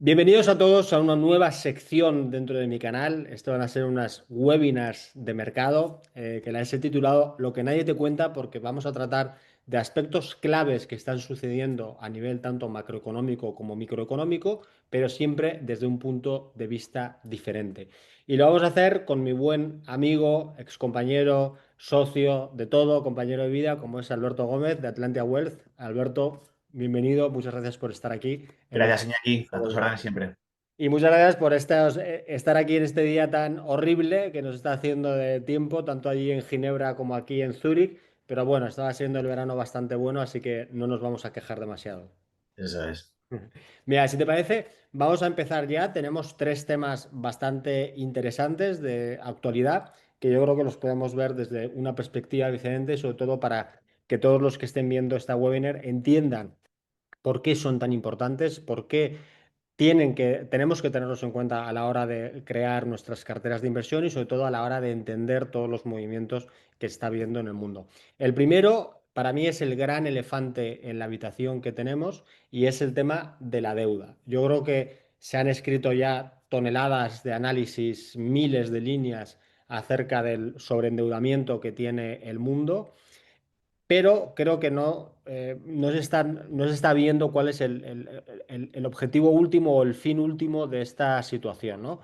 Bienvenidos a todos a una nueva sección dentro de mi canal. Esto van a ser unas webinars de mercado que las he titulado Lo que nadie te cuenta porque vamos a tratar de aspectos claves que están sucediendo a nivel tanto macroeconómico como microeconómico, pero siempre desde un punto de vista diferente. Y lo vamos a hacer con mi buen amigo, excompañero, socio de todo, compañero de vida, como es Alberto Gómez de Atlantia Wealth. Alberto, bienvenido, muchas gracias por estar aquí en el Gracias, Iñaki. A tus webinar. órdenes siempre. Y muchas gracias por estar aquí en este día tan horrible que nos está haciendo de tiempo, tanto allí en Ginebra como aquí en Zúrich. Pero bueno, estaba siendo el verano bastante bueno, así que no nos vamos a quejar demasiado. Eso es. Mira, si te parece, vamos a empezar ya. Tenemos tres temas bastante interesantes de actualidad que yo creo que los podemos ver desde una perspectiva diferente, sobre todo para que todos los que estén viendo esta webinar entiendan por qué son tan importantes, por qué tenemos que tenerlos en cuenta a la hora de crear nuestras carteras de inversión y sobre todo a la hora de entender todos los movimientos que está habiendo en el mundo. El primero, para mí, es el gran elefante en la habitación que tenemos y es el tema de la deuda. Yo creo que se han escrito ya toneladas de análisis, miles de líneas acerca del sobreendeudamiento que tiene el mundo, pero creo que no se está viendo cuál es el objetivo último o el fin último de esta situación, ¿no?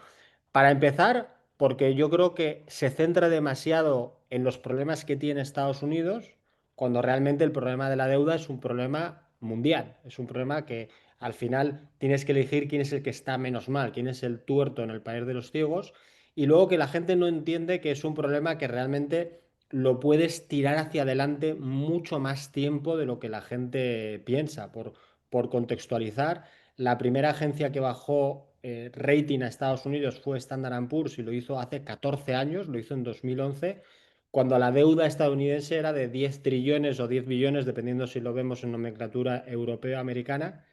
Para empezar, porque yo creo que se centra demasiado en los problemas que tiene Estados Unidos, cuando realmente el problema de la deuda es un problema mundial, es un problema que al final tienes que elegir quién es el que está menos mal, quién es el tuerto en el país de los ciegos, y luego que la gente no entiende que es un problema que realmente lo puedes tirar hacia adelante mucho más tiempo de lo que la gente piensa. Por contextualizar, la primera agencia que bajó rating a Estados Unidos fue Standard Poor's y lo hizo hace 14 años, lo hizo en 2011, cuando la deuda estadounidense era de 10 trillones o 10 billones, dependiendo si lo vemos en nomenclatura europea o americana.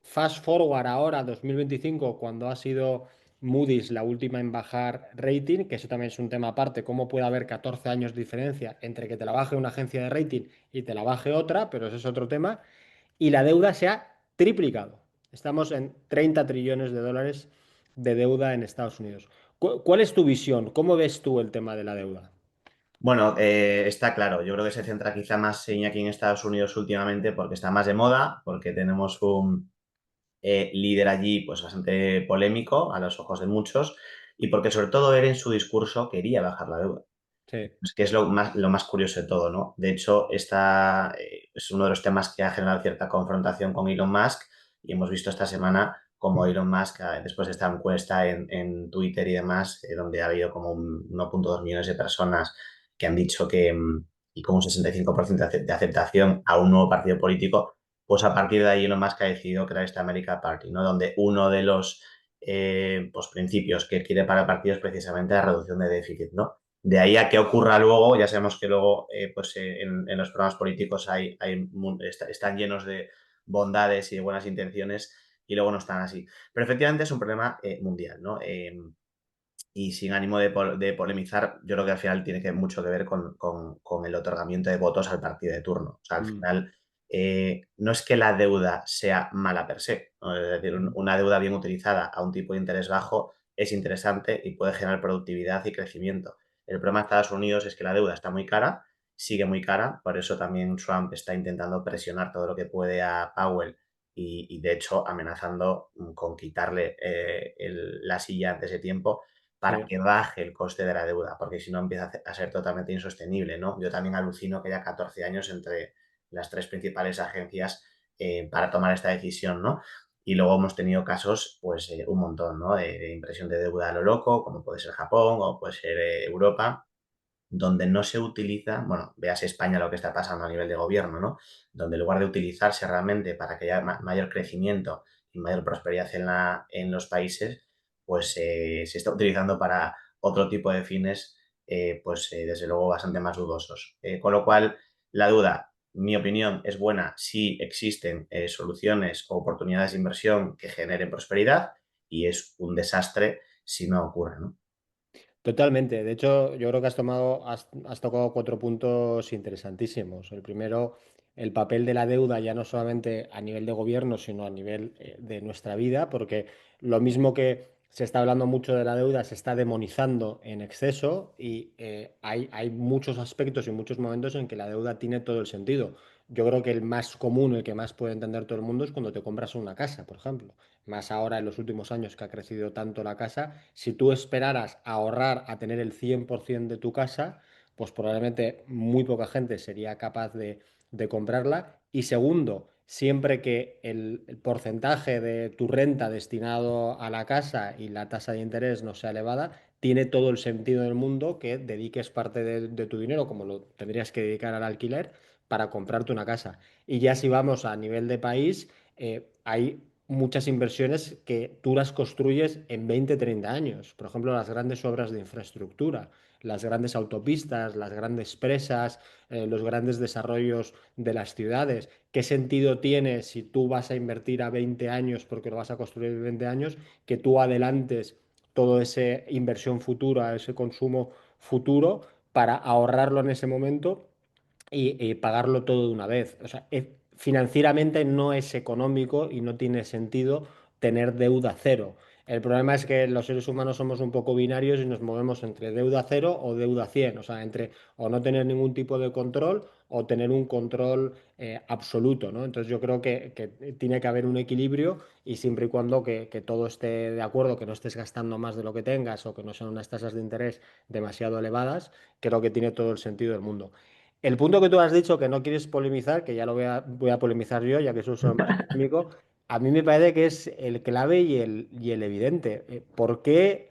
Fast forward ahora, 2025, cuando ha sido Moody's la última en bajar rating, que eso también es un tema aparte, cómo puede haber 14 años de diferencia entre que te la baje una agencia de rating y te la baje otra, pero eso es otro tema, y la deuda se ha triplicado. Estamos en 30 trillones de dólares de deuda en Estados Unidos. ¿Cuál es tu visión? ¿Cómo ves tú el tema de la deuda? Bueno, está claro. Yo creo que se centra quizá más Iñaki en Estados Unidos últimamente porque está más de moda, porque tenemos un líder allí pues bastante polémico a los ojos de muchos y porque sobre todo él en su discurso quería bajar la deuda. Sí, Es que es lo más curioso de todo, ¿no? De hecho, esta es uno de los temas que ha generado cierta confrontación con Elon Musk y hemos visto esta semana como Elon Musk, después de esta encuesta en Twitter y demás, donde ha habido como 1,2 millones de personas que han dicho que, y con un 65% de aceptación a un nuevo partido político, pues a partir de ahí Elon Musk ha decidido crear esta America Party, ¿no? Donde uno de los pues, principios que quiere para el partido es precisamente la reducción de déficit, ¿no? De ahí a que ocurra luego, ya sabemos que luego en los programas políticos están llenos de bondades y de buenas intenciones y luego no están así. Pero efectivamente es un problema mundial, ¿no? Y sin ánimo de polemizar, yo creo que al final tiene mucho que ver con el otorgamiento de votos al partido de turno. O sea, al mm, final no es que la deuda sea mala per se, ¿no? Es decir, una deuda bien utilizada a un tipo de interés bajo es interesante y puede generar productividad y crecimiento. El problema de Estados Unidos es que la deuda está muy cara, sigue muy cara, por eso también Trump está intentando presionar todo lo que puede a Powell y de hecho amenazando con quitarle la silla antes de tiempo para sí. que baje el coste de la deuda, porque si no empieza a ser totalmente insostenible, ¿no? Yo también alucino que haya 14 años entre las tres principales agencias para tomar esta decisión, ¿no? Y luego hemos tenido casos, pues un montón, ¿no? De impresión de deuda a lo loco, como puede ser Japón o puede ser Europa, donde no se utiliza, bueno, veas España lo que está pasando a nivel de gobierno, ¿no? Donde en lugar de utilizarse realmente para que haya mayor crecimiento y mayor prosperidad en los países, pues se está utilizando para otro tipo de fines, pues desde luego bastante más dudosos. Con lo cual, la duda, mi opinión, es buena si existen soluciones o oportunidades de inversión que generen prosperidad y es un desastre si no ocurre, ¿no? Totalmente. De hecho, yo creo que has tocado cuatro puntos interesantísimos. El primero, el papel de la deuda ya no solamente a nivel de gobierno, sino a nivel de nuestra vida, porque lo mismo que se está hablando mucho de la deuda, se está demonizando en exceso y hay muchos aspectos y muchos momentos en que la deuda tiene todo el sentido. Yo creo que el más común, el que más puede entender todo el mundo es cuando te compras una casa, por ejemplo. Más ahora en los últimos años que ha crecido tanto la casa, si tú esperaras ahorrar a tener el 100% de tu casa, pues probablemente muy poca gente sería capaz de comprarla. Y segundo, siempre que el porcentaje de tu renta destinado a la casa y la tasa de interés no sea elevada, tiene todo el sentido del mundo que dediques parte de tu dinero, como lo tendrías que dedicar al alquiler, para comprarte una casa. Y ya si vamos a nivel de país, hay muchas inversiones que tú las construyes en 20 30 años. Por ejemplo, las grandes obras de infraestructura, las grandes autopistas, las grandes presas, los grandes desarrollos de las ciudades. ¿Qué sentido tiene si tú vas a invertir a 20 años porque lo vas a construir en 20 años, que tú adelantes toda esa inversión futura, ese consumo futuro, para ahorrarlo en ese momento y pagarlo todo de una vez? O sea, financieramente no es económico y no tiene sentido tener deuda cero. El problema es que los seres humanos somos un poco binarios y nos movemos entre deuda cero o deuda 100, o sea, entre o no tener ningún tipo de control o tener un control absoluto, ¿no? Entonces yo creo que tiene que haber un equilibrio y siempre y cuando que todo esté de acuerdo, que no estés gastando más de lo que tengas o que no sean unas tasas de interés demasiado elevadas, creo que tiene todo el sentido del mundo. El punto que tú has dicho que no quieres polemizar, que ya lo voy a polemizar yo, ya que soy más polémico, a mí me parece que es el clave y el evidente. ¿Por qué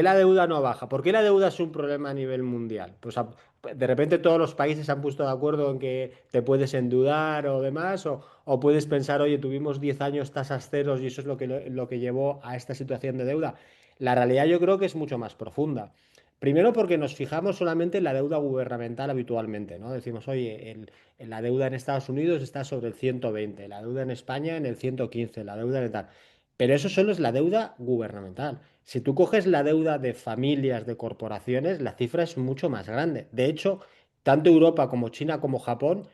la deuda no baja? ¿Por qué la deuda es un problema a nivel mundial? Pues de repente todos los países se han puesto de acuerdo en que te puedes endeudar o demás, o puedes pensar, oye, tuvimos 10 años tasas ceros y eso es lo que llevó a esta situación de deuda. La realidad yo creo que es mucho más profunda. Primero porque nos fijamos solamente en la deuda gubernamental habitualmente, ¿no? Decimos, oye, la deuda en Estados Unidos está sobre el 120, la deuda en España en el 115, la deuda en tal. Pero eso solo es la deuda gubernamental. Si tú coges la deuda de familias, de corporaciones, la cifra es mucho más grande. De hecho, tanto Europa como China como Japón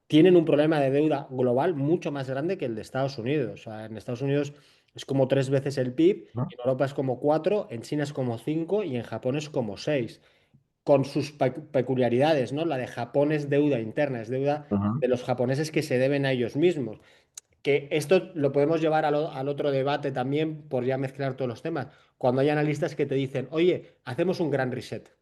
tienen un problema de deuda global mucho más grande que el de Estados Unidos. O sea, en Estados Unidos es como 3 veces el PIB, ¿No? en Europa es como 4, en China es como 5 y en Japón es como 6, con sus peculiaridades, ¿no? La de Japón es deuda interna, es deuda Ujú. de los japoneses que se deben a ellos mismos. Que esto lo podemos llevar al otro debate también, por ya mezclar todos los temas. Cuando hay analistas que te dicen, oye, hacemos un gran reset.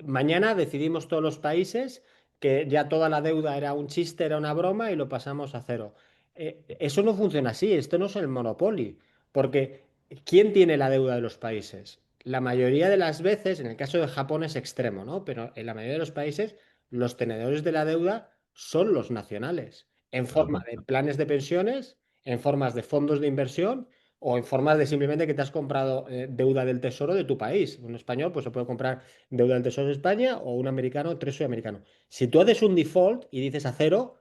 Mañana decidimos todos los países que ya toda la deuda era un chiste, era una broma y lo pasamos a cero. Eso no funciona así, esto no es el Monopoly, porque ¿quién tiene la deuda de los países? La mayoría de las veces, en el caso de Japón es extremo, ¿no? Pero en la mayoría de los países, los tenedores de la deuda son los nacionales, en Por forma de supuesto. planes de pensiones, en formas de fondos de inversión o en formas de simplemente que te has comprado deuda del tesoro de tu país. Un español pues se puede comprar deuda del Tesoro de España o un americano, Treasury americano. Si tú haces un default y dices a cero,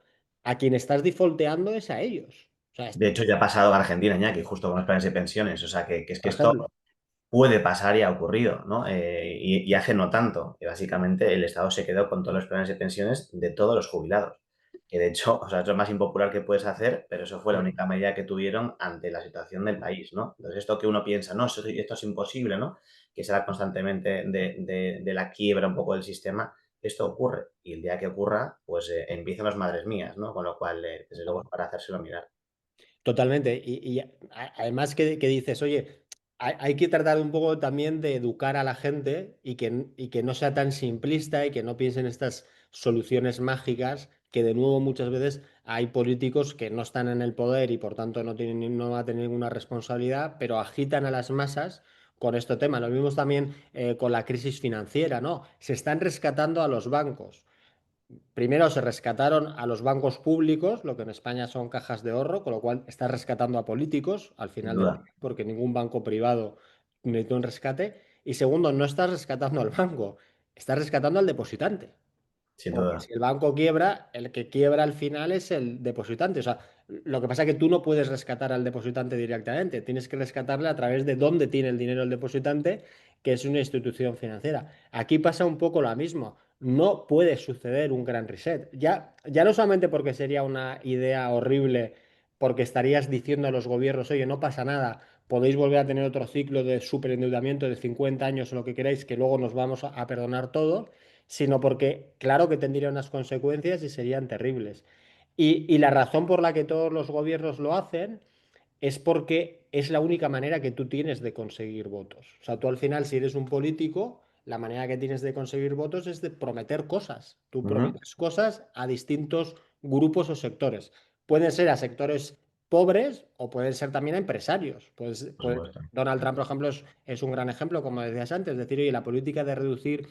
a quien estás defaulteando es a ellos. O sea, De hecho, ya ha pasado en Argentina, Iñaki, justo con los planes de pensiones. O sea, que es que por esto ejemplo. puede pasar y ha ocurrido, ¿no? Y hace no tanto, que básicamente el Estado se quedó con todos los planes de pensiones de todos los jubilados. Que de hecho, o sea, es lo más impopular que puedes hacer, pero eso fue la única medida que tuvieron ante la situación del país, ¿no? Entonces, esto que uno piensa, no, esto es imposible, ¿no? Que será constantemente de la quiebra un poco del sistema, esto ocurre. Y el día que ocurra, pues empiezan las madres mías, ¿no? Con lo cual, desde luego, es para hacérselo mirar. Totalmente. Además que dices, oye, hay que tratar un poco también de educar a la gente y que no sea tan simplista y que no piensen estas soluciones mágicas, que de nuevo muchas veces hay políticos que no están en el poder y por tanto no van a tener ninguna responsabilidad, pero agitan a las masas con este tema. Lo mismo también con la crisis financiera, ¿no? Se están rescatando a los bancos. Primero se rescataron a los bancos públicos, lo que en España son cajas de ahorro, con lo cual está rescatando a políticos al Sin final del duda. día, porque ningún banco privado necesita un rescate. Y segundo, no estás rescatando al banco, estás rescatando al depositante. sin Porque duda. si el banco quiebra, el que quiebra al final es el depositante. O sea, lo que pasa es que tú no puedes rescatar al depositante directamente, tienes que rescatarle a través de dónde tiene el dinero el depositante, que es una institución financiera. Aquí pasa un poco lo mismo. No puede suceder un gran reset. Ya no solamente porque sería una idea horrible, porque estarías diciendo a los gobiernos, oye, no pasa nada, podéis volver a tener otro ciclo de superendeudamiento de 50 años o lo que queráis, que luego nos vamos a perdonar todo, sino porque claro que tendría unas consecuencias y serían terribles. Y la razón por la que todos los gobiernos lo hacen es porque es la única manera que tú tienes de conseguir votos. O sea, tú al final, si eres un político, la manera que tienes de conseguir votos es de prometer cosas. Tú Ujú, prometes cosas a distintos grupos o sectores. Pueden ser a sectores pobres o pueden ser también a empresarios. por supuesto. Donald Trump, por ejemplo, es un gran ejemplo, como decías antes, es decir, oye, la política de reducir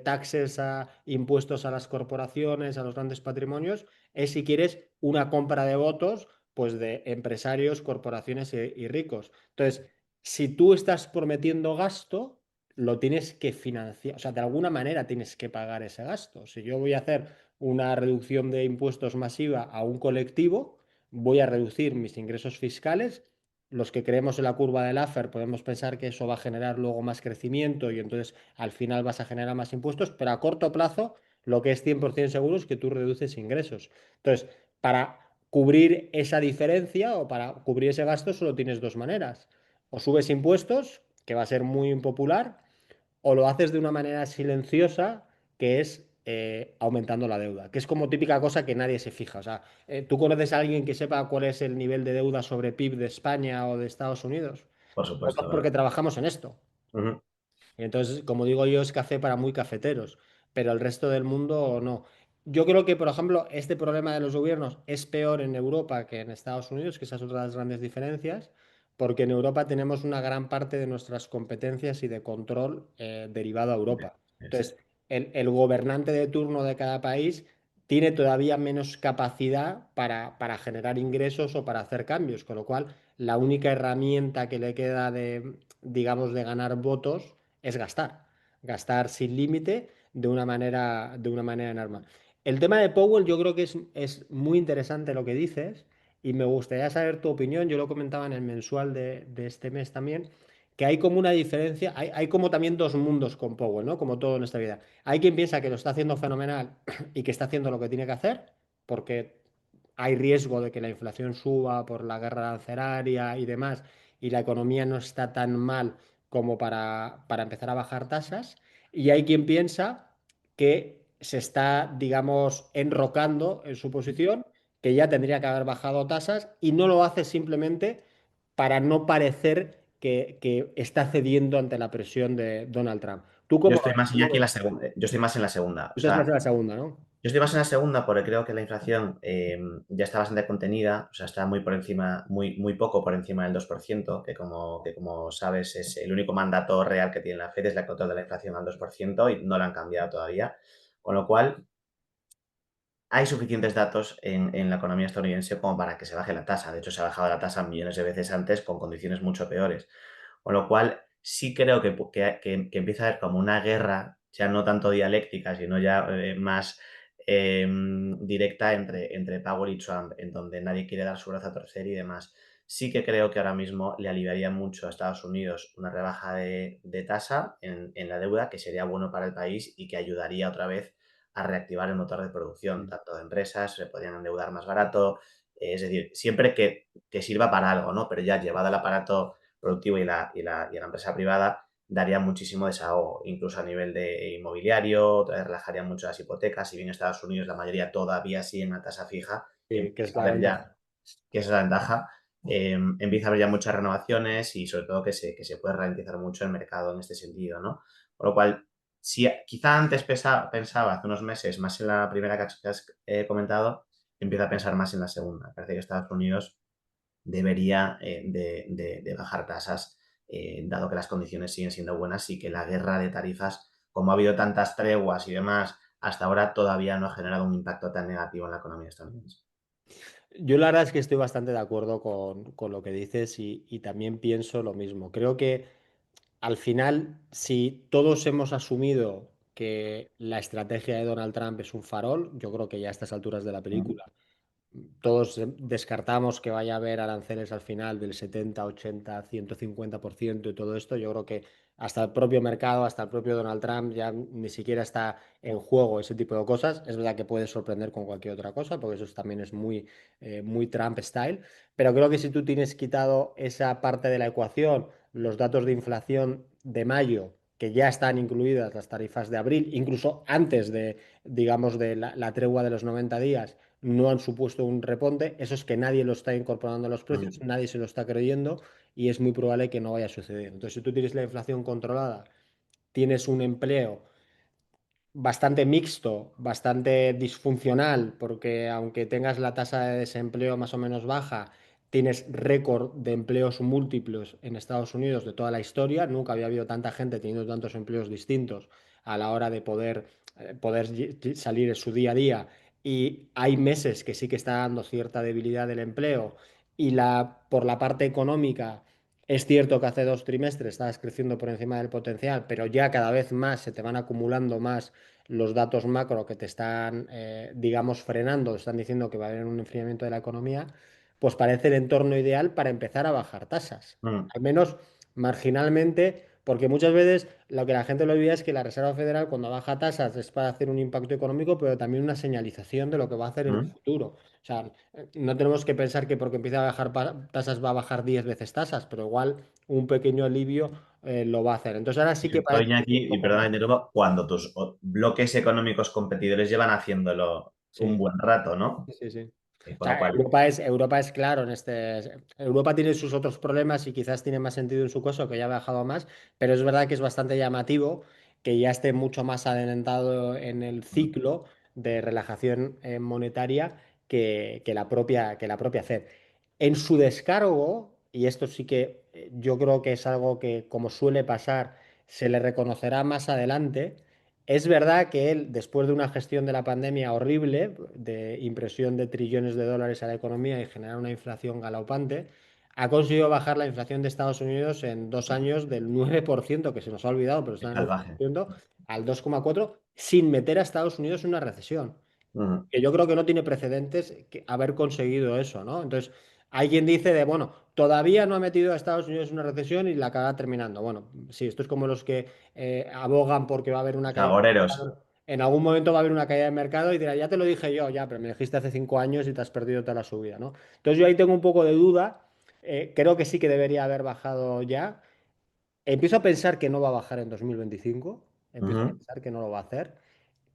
taxes a impuestos a las corporaciones, a los grandes patrimonios, es, si quieres, una compra de votos pues de empresarios, corporaciones y ricos. Entonces, si tú estás prometiendo gasto, lo tienes que financiar, o sea, de alguna manera tienes que pagar ese gasto. Si yo voy a hacer una reducción de impuestos masiva a un colectivo, voy a reducir mis ingresos fiscales. Los que creemos en la curva del Laffer podemos pensar que eso va a generar luego más crecimiento y entonces al final vas a generar más impuestos, pero a corto plazo lo que es 100% seguro es que tú reduces ingresos. Entonces, para cubrir esa diferencia o para cubrir ese gasto solo tienes dos maneras. O subes impuestos, que va a ser muy impopular, o lo haces de una manera silenciosa, que es aumentando la deuda, que es como típica cosa que nadie se fija. O sea, ¿tú conoces a alguien que sepa cuál es el nivel de deuda sobre PIB de España o de Estados Unidos? Por Nosotros supuesto, porque ¿verdad? trabajamos en esto. Ujú, Y entonces, como digo yo, es café para muy cafeteros, pero el resto del mundo no. Yo creo que, por ejemplo, este problema de los gobiernos es peor en Europa que en Estados Unidos, que esas son otras grandes diferencias, porque en Europa tenemos una gran parte de nuestras competencias y de control derivado a Europa. es- Entonces, el gobernante de turno de cada país tiene todavía menos capacidad para generar ingresos o para hacer cambios, con lo cual la única herramienta que le queda de, digamos, de ganar votos es gastar, gastar sin límite de una manera enorme. El tema de Powell yo creo que es muy interesante lo que dices y me gustaría saber tu opinión. Yo lo comentaba en el mensual de este mes también, que hay como una diferencia, hay como también dos mundos con Powell, ¿no? Como todo en esta vida. Hay quien piensa que lo está haciendo fenomenal y que está haciendo lo que tiene que hacer, porque hay riesgo de que la inflación suba por la guerra arancelaria y demás, y la economía no está tan mal como para empezar a bajar tasas. Y hay quien piensa que se está, digamos, enrocando en su posición, que ya tendría que haber bajado tasas y no lo hace simplemente para no parecer que está cediendo ante la presión de Donald Trump. ¿Tú Yo cómo lo estoy ves? más Iñaki en la segunda. Yo estoy más en la segunda. O Tú estás más sea, en la segunda, ¿no? yo estoy más en la segunda porque creo que la inflación ya está bastante contenida, o sea, está muy por encima, muy poco por encima del 2%, que como sabes es el único mandato real que tiene la Fed, es el control de la inflación al 2% y no lo han cambiado todavía. Con lo cual, hay suficientes datos en la economía estadounidense como para que se baje la tasa. De hecho, se ha bajado la tasa millones de veces antes con condiciones mucho peores. Con lo cual, sí creo que empieza a haber como una guerra, ya no tanto dialéctica, sino ya más directa entre Powell y Trump, en donde nadie quiere dar su brazo a torcer y demás. Sí que creo que ahora mismo le aliviaría mucho a Estados Unidos una rebaja de tasa en la deuda, que sería bueno para el país y que ayudaría otra vez a reactivar el motor de producción, tanto de empresas, se podrían endeudar más barato, es decir, siempre que sirva para algo, ¿no? Pero ya llevado al aparato productivo y la empresa privada, daría muchísimo desahogo, incluso a nivel de inmobiliario, relajaría mucho las hipotecas, si bien en Estados Unidos la mayoría todavía siguen a tasa fija, Sí, que es empieza a la haber ventaja. ya, que esa es la ventaja, empieza a haber ya muchas renovaciones y sobre todo que se puede ralentizar mucho el mercado en este sentido, ¿no? Con lo cual, si quizá antes pensaba hace unos meses más en la primera que has comentado, empiezo a pensar más en la segunda. Parece que Estados Unidos debería de bajar tasas, dado que las condiciones siguen siendo buenas y que la guerra de tarifas, como ha habido tantas treguas y demás, hasta ahora todavía no ha generado un impacto tan negativo en la economía estadounidense. Yo la verdad es que estoy bastante de acuerdo con lo que dices y también pienso lo mismo. Creo que al final, si todos hemos asumido que la estrategia de Donald Trump es un farol. Yo creo que ya a estas alturas de la Mm, película todos descartamos que vaya a haber aranceles al final del 70, 80, 150% y todo esto. Yo creo que hasta el propio mercado, hasta el propio Donald Trump ya ni siquiera está en juego ese tipo de cosas. Es verdad que puede sorprender con cualquier otra cosa, porque eso también es muy Trump style. Pero creo que si tú tienes quitado esa parte de la ecuación, los datos de inflación de mayo, que ya están incluidas las tarifas de abril, incluso antes de, digamos, de la tregua de los 90 días no han supuesto un reponte. Eso es que nadie lo está incorporando a los precios, mm, nadie se lo está creyendo y es muy probable que no vaya a suceder. Entonces, si tú tienes la inflación controlada, tienes un empleo bastante mixto, bastante disfuncional, porque aunque tengas la tasa de desempleo más o menos baja, tienes récord de empleos múltiplos en Estados Unidos de toda la historia. Nunca había habido tanta gente teniendo tantos empleos distintos a la hora de poder salir en su día a día. Y hay meses que sí que está dando cierta debilidad del empleo. Y por la parte económica, es cierto que hace 2 trimestres estabas creciendo por encima del potencial, pero ya cada vez más se te van acumulando más los datos macro que te están, digamos, frenando, están diciendo que va a haber un enfriamiento de la economía, pues parece el entorno ideal para empezar a bajar tasas. mm, Al menos marginalmente, porque muchas veces lo que la gente lo olvida es que la Reserva Federal cuando baja tasas es para hacer un impacto económico, pero también una señalización de lo que va a hacer en el mm. futuro. O sea, no tenemos que pensar que porque empieza a bajar tasas va a bajar 10 veces tasas, pero igual un pequeño alivio lo va a hacer. Entonces ahora sí que Esto, parece que es un Iñaki, y poco más. perdona, cuando tus bloques económicos competidores llevan haciéndolo un Sí. buen rato, ¿no? Sí, sí, sí. O Con lo sea, cual, Europa es claro en este. Europa tiene sus otros problemas y quizás tiene más sentido en su caso, que ya ha bajado más, pero es verdad que es bastante llamativo que ya esté mucho más adelantado en el mm, ciclo de relajación monetaria que la propia Fed. En su descargo, y esto sí que yo creo que es algo que, como suele pasar, se le reconocerá más adelante. Es verdad que él, después de una gestión de la pandemia horrible, de impresión de trillones de dólares a la economía y generar una inflación galopante, ha conseguido bajar la inflación de Estados Unidos en 2 años del 9%, que se nos ha olvidado, pero está es en el salvaje. 9%, al 2,4%, sin meter a Estados Unidos en una recesión Mm, que yo creo que no tiene precedentes haber conseguido eso, ¿no? Entonces, hay quien dice de, bueno, todavía no ha metido a Estados Unidos en una recesión y la acaba terminando. Bueno, sí, esto es como los que abogan porque va a haber una Los caída de agoreros. mercado. En algún momento va a haber una caída de mercado y dirá, ya te lo dije yo, ya, pero me dijiste hace 5 años y te has perdido toda la subida, ¿no? Entonces yo ahí tengo un poco de duda. Creo que sí que debería haber bajado ya. Empiezo a pensar que no va a bajar en 2025. Empiezo a Ujú. pensar que no lo va a hacer.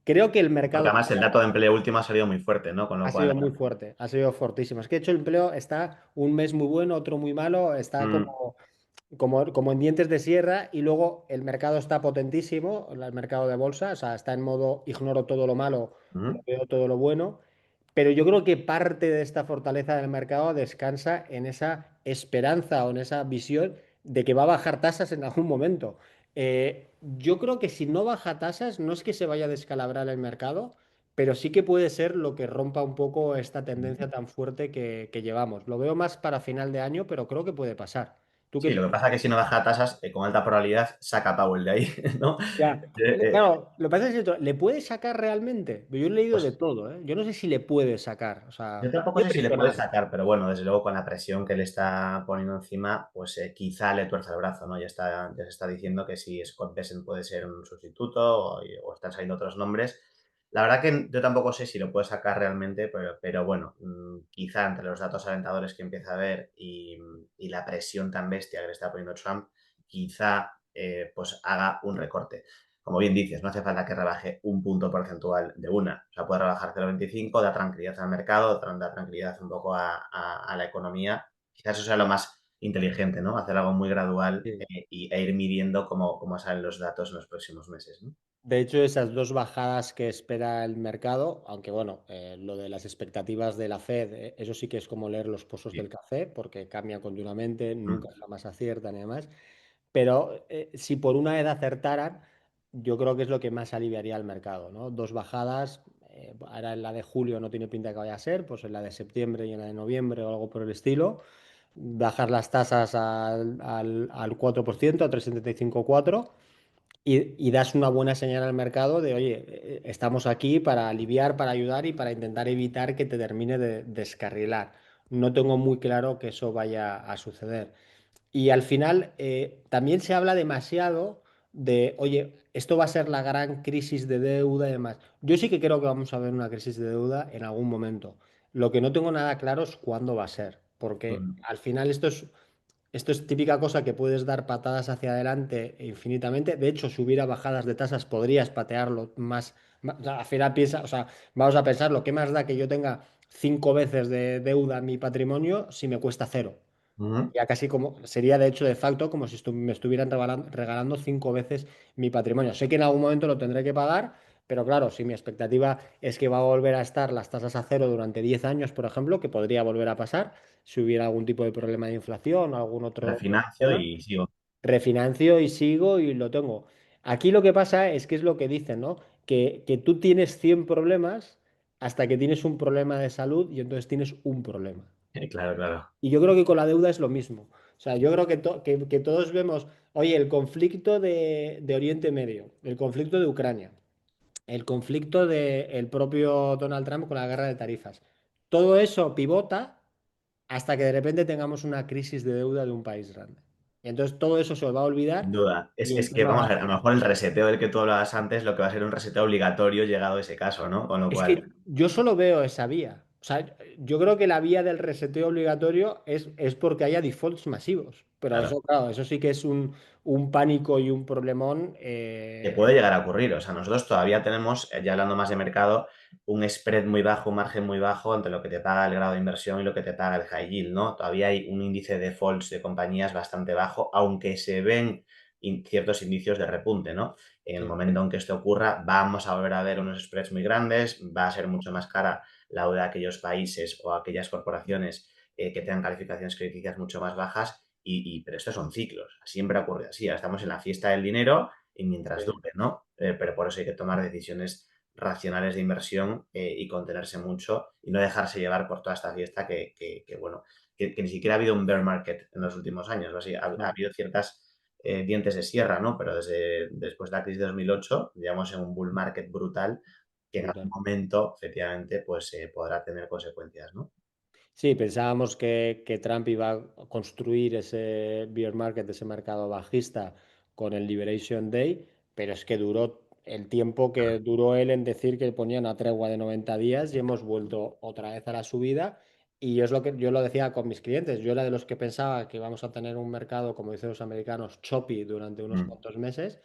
Creo que el Porque mercado además el dato de empleo último ha salido muy fuerte, ¿no? Con lo ha cual, sido muy fuerte, ha sido fortísimo. Es que de hecho el empleo está un mes muy bueno, otro muy malo, está mm, como en dientes de sierra y luego el mercado está potentísimo, el mercado de bolsa, o sea, está en modo ignoro todo lo malo, pero ujú, veo todo lo bueno. Pero yo creo que parte de esta fortaleza del mercado descansa en esa esperanza o en esa visión de que va a bajar tasas en algún momento. Yo creo que si no baja tasas, no es que se vaya a descalabrar el mercado, pero sí que puede ser lo que rompa un poco esta tendencia tan fuerte que llevamos. Lo veo más para final de año, pero creo que puede pasar. ¿Tú qué sí, lo que piensas? pasa es que si no baja tasas, con alta probabilidad saca Powell de ahí, ¿no? Ya, claro, lo que pasa es esto, ¿le puede sacar realmente? Yo he leído de Pues todo, ¿eh? Yo no sé si le puede sacar. O yo sea, tampoco estoy sé si le puede impresionado. sacar, pero bueno, desde luego con la presión que le está poniendo encima, pues quizá le tuerza el brazo, ¿no? Ya se está diciendo que si Scott Bessent puede ser un sustituto o están saliendo otros nombres. La verdad que yo tampoco sé si lo puede sacar realmente, pero bueno, quizá entre los datos alentadores que empieza a ver y la presión tan bestia que le está poniendo Trump, quizá pues haga un recorte. Como bien dices, no hace falta que rebaje un punto porcentual de una. O sea, puede rebajar 0,25, da tranquilidad al mercado, da tranquilidad un poco a la economía. Quizás eso sea lo más inteligente, ¿no? Hacer algo muy gradual Sí. e ir midiendo cómo salen los datos en los próximos meses, ¿no? De hecho, esas dos bajadas que espera el mercado, aunque bueno, lo de las expectativas de la Fed, eso sí que es como leer los pozos del Sí. café, porque cambia continuamente, Mm, nunca jamás aciertan y demás. Pero si por una vez acertaran, yo creo que es lo que más aliviaría al mercado, ¿no? Dos bajadas, ahora en la de julio no tiene pinta que vaya a ser, pues en la de septiembre y en la de noviembre o algo por el estilo, bajar las tasas al 4%, a 3,75 4 y das una buena señal al mercado de, oye, estamos aquí para aliviar, para ayudar y para intentar evitar que te termine de descarrilar. No tengo muy claro que eso vaya a suceder. Y al final también se habla demasiado de, oye, esto va a ser la gran crisis de deuda y demás. Yo sí que creo que vamos a ver una crisis de deuda en algún momento. Lo que no tengo nada claro es cuándo va a ser, porque Mm. al final esto es típica cosa que puedes dar patadas hacia adelante infinitamente. De hecho, si hubiera bajadas de tasas, podrías patearlo o sea, al final piensa, o sea, vamos a pensar, lo que más da que yo tenga 5 veces de deuda en mi patrimonio si me cuesta cero. Ujú. Ya casi como, sería de hecho de facto como si me estuvieran regalando 5 veces mi patrimonio. Sé que en algún momento lo tendré que pagar, pero claro, si mi expectativa es que va a volver a estar las tasas a cero durante 10 años, por ejemplo, que podría volver a pasar si hubiera algún tipo de problema de inflación o algún otro Refinancio tema, y sigo. refinancio y sigo y lo tengo. Aquí lo que pasa es que es lo que dicen, ¿no? Que tú tienes 100 problemas hasta que tienes un problema de salud y entonces tienes un problema. Claro, claro. Y yo creo que con la deuda es lo mismo. O sea, yo creo que todos vemos, oye, el conflicto de Oriente Medio, el conflicto de Ucrania, el conflicto del propio Donald Trump con la guerra de tarifas. Todo eso pivota hasta que de repente tengamos una crisis de deuda de un país grande. Y entonces todo eso se os va a olvidar Sin duda. y Es entonces que, no vamos a habrá. ver, a lo mejor el reseteo del que tú hablabas antes, lo que va a ser un reseteo obligatorio llegado ese caso, ¿no? Con lo Es cual, que yo solo veo esa vía. O sea, yo creo que la vía del reseteo obligatorio es porque haya defaults masivos. Pero claro. eso, claro, eso sí que es un pánico y un problemón. Que puede llegar a ocurrir. O sea, nosotros todavía tenemos, ya hablando más de mercado, un spread muy bajo, un margen muy bajo entre lo que te paga el grado de inversión y lo que te paga el high yield, ¿no? Todavía hay un índice de defaults de compañías bastante bajo, aunque se ven ciertos indicios de repunte, ¿no? En el Sí, momento en que esto ocurra, vamos a volver a ver unos spreads muy grandes, va a ser mucho más cara la deuda de aquellos países o aquellas corporaciones que tengan calificaciones crediticias mucho más bajas, pero estos son ciclos, siempre ha ocurrido así, ahora estamos en la fiesta del dinero y mientras sí, dure, ¿no? Pero por eso hay que tomar decisiones racionales de inversión y contenerse mucho y no dejarse llevar por toda esta fiesta bueno, que ni siquiera ha habido un bear market en los últimos años, ¿no? Sí, ha no, habido ciertas dientes de sierra, ¿no? Pero después de la crisis de 2008, digamos, en un bull market brutal que en algún brutal. momento, efectivamente, pues podrá tener consecuencias, ¿no? Sí, pensábamos que Trump iba a construir ese bear market, ese mercado bajista con el Liberation Day, pero es que duró el tiempo que duró él en decir que ponía una tregua de 90 días y hemos vuelto otra vez a la subida. Y es lo que yo lo decía con mis clientes. Yo era de los que pensaba que íbamos a tener un mercado, como dicen los americanos, choppy durante unos Mm, cuantos meses,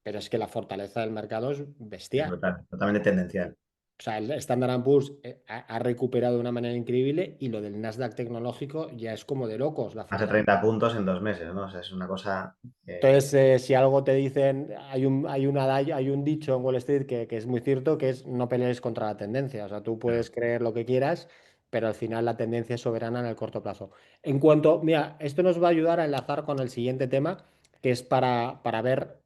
pero es que la fortaleza del mercado es es bestial. brutal, totalmente tendencial. O sea, el Standard Poor's ha recuperado de una manera increíble y lo del Nasdaq tecnológico ya es como de locos la Más de fortaleza. 30 puntos en 2 meses, ¿no? O sea, es una cosa Entonces, si algo te dicen, hay un dicho en Wall Street que es muy cierto, que es no pelees contra la tendencia. O sea, tú claro, puedes creer lo que quieras, pero al final la tendencia es soberana en el corto plazo. En cuanto, mira, esto nos va a ayudar a enlazar con el siguiente tema, que es para ver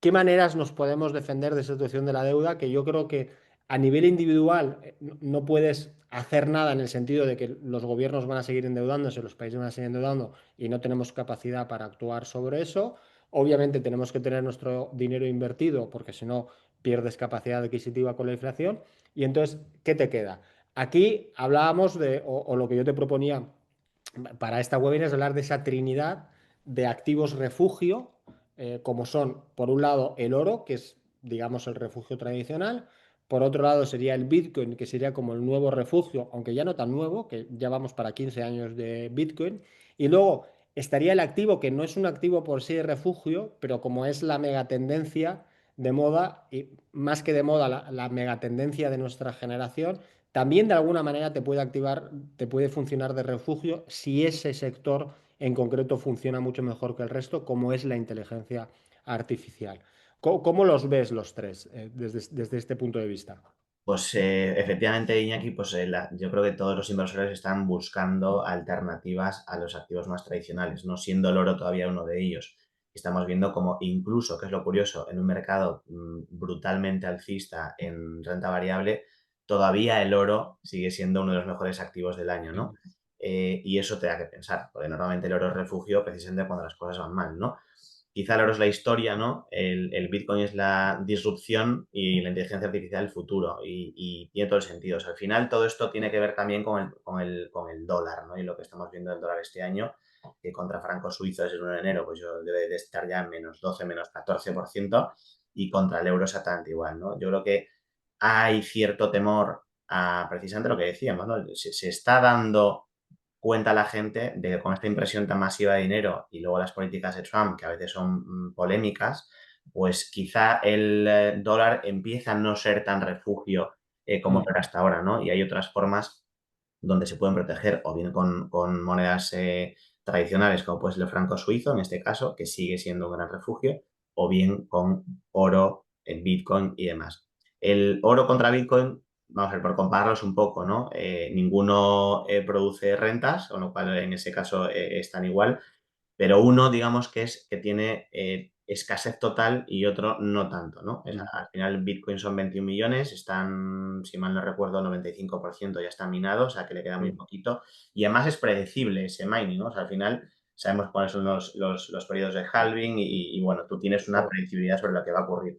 qué maneras nos podemos defender de esa situación de la deuda, que yo creo que a nivel individual no puedes hacer nada en el sentido de que los gobiernos van a seguir endeudándose, los países van a seguir endeudando y no tenemos capacidad para actuar sobre eso. Obviamente tenemos que tener nuestro dinero invertido porque si no pierdes capacidad adquisitiva con la inflación. Y entonces, ¿qué te queda? Aquí hablábamos o lo que yo te proponía para esta webinar es hablar de esa trinidad de activos refugio, como son, por un lado, el oro, que es, digamos, el refugio tradicional. Por otro lado, sería el Bitcoin, que sería como el nuevo refugio, aunque ya no tan nuevo, que ya vamos para 15 años de Bitcoin. Y luego estaría el activo, que no es un activo por sí de refugio, pero como es la megatendencia de moda, y más que de moda, la megatendencia de nuestra generación, también de alguna manera te puede activar, te puede funcionar de refugio si ese sector en concreto funciona mucho mejor que el resto, como es la inteligencia artificial. ¿Cómo los ves los tres desde este punto de vista? pues efectivamente, Iñaki, pues yo creo que todos los inversores están buscando alternativas a los activos más tradicionales, no siendo el oro todavía uno de ellos. Estamos viendo como incluso, que es lo curioso, en un mercado brutalmente alcista en renta variable, todavía el oro sigue siendo uno de los mejores activos del año, ¿no? Y eso te da que pensar, porque normalmente el oro es refugio precisamente cuando las cosas van mal, ¿no? quizá el oro es la historia, ¿no? El Bitcoin es la disrupción y la inteligencia artificial el futuro y tiene todo el sentido. O sea, al final todo esto tiene que ver también con el dólar, ¿no? Y lo que estamos viendo del dólar este año, que contra franco suizo es el 1 de enero, pues yo debe de estar ya en -12, -14%, y contra el euro exactamente igual, ¿no? Yo creo que hay cierto temor a precisamente lo que decíamos, ¿no? Se está dando cuenta la gente de que con esta impresión tan masiva de dinero y luego las políticas de Trump, que a veces son polémicas, pues quizá el dólar empieza a no ser tan refugio como Mm, era hasta ahora, ¿no? Y hay otras formas donde se pueden proteger, o bien con monedas tradicionales, como puede ser el franco suizo, en este caso, que sigue siendo un gran refugio, o bien con oro, Bitcoin y demás. El oro contra Bitcoin, vamos a ver, por compararlos un poco, ¿no? Ninguno produce rentas, con lo cual en ese caso están igual, pero uno, digamos que es que tiene escasez total y otro no tanto, ¿no? mm, Al final Bitcoin son 21 millones, están, si mal no recuerdo, 95% ya está minado, o sea que le queda muy mm, poquito. Y además es predecible ese mining, ¿no? O sea, al final sabemos cuáles son los periodos de halving y, bueno, tú tienes una claro. predecibilidad sobre lo que va a ocurrir.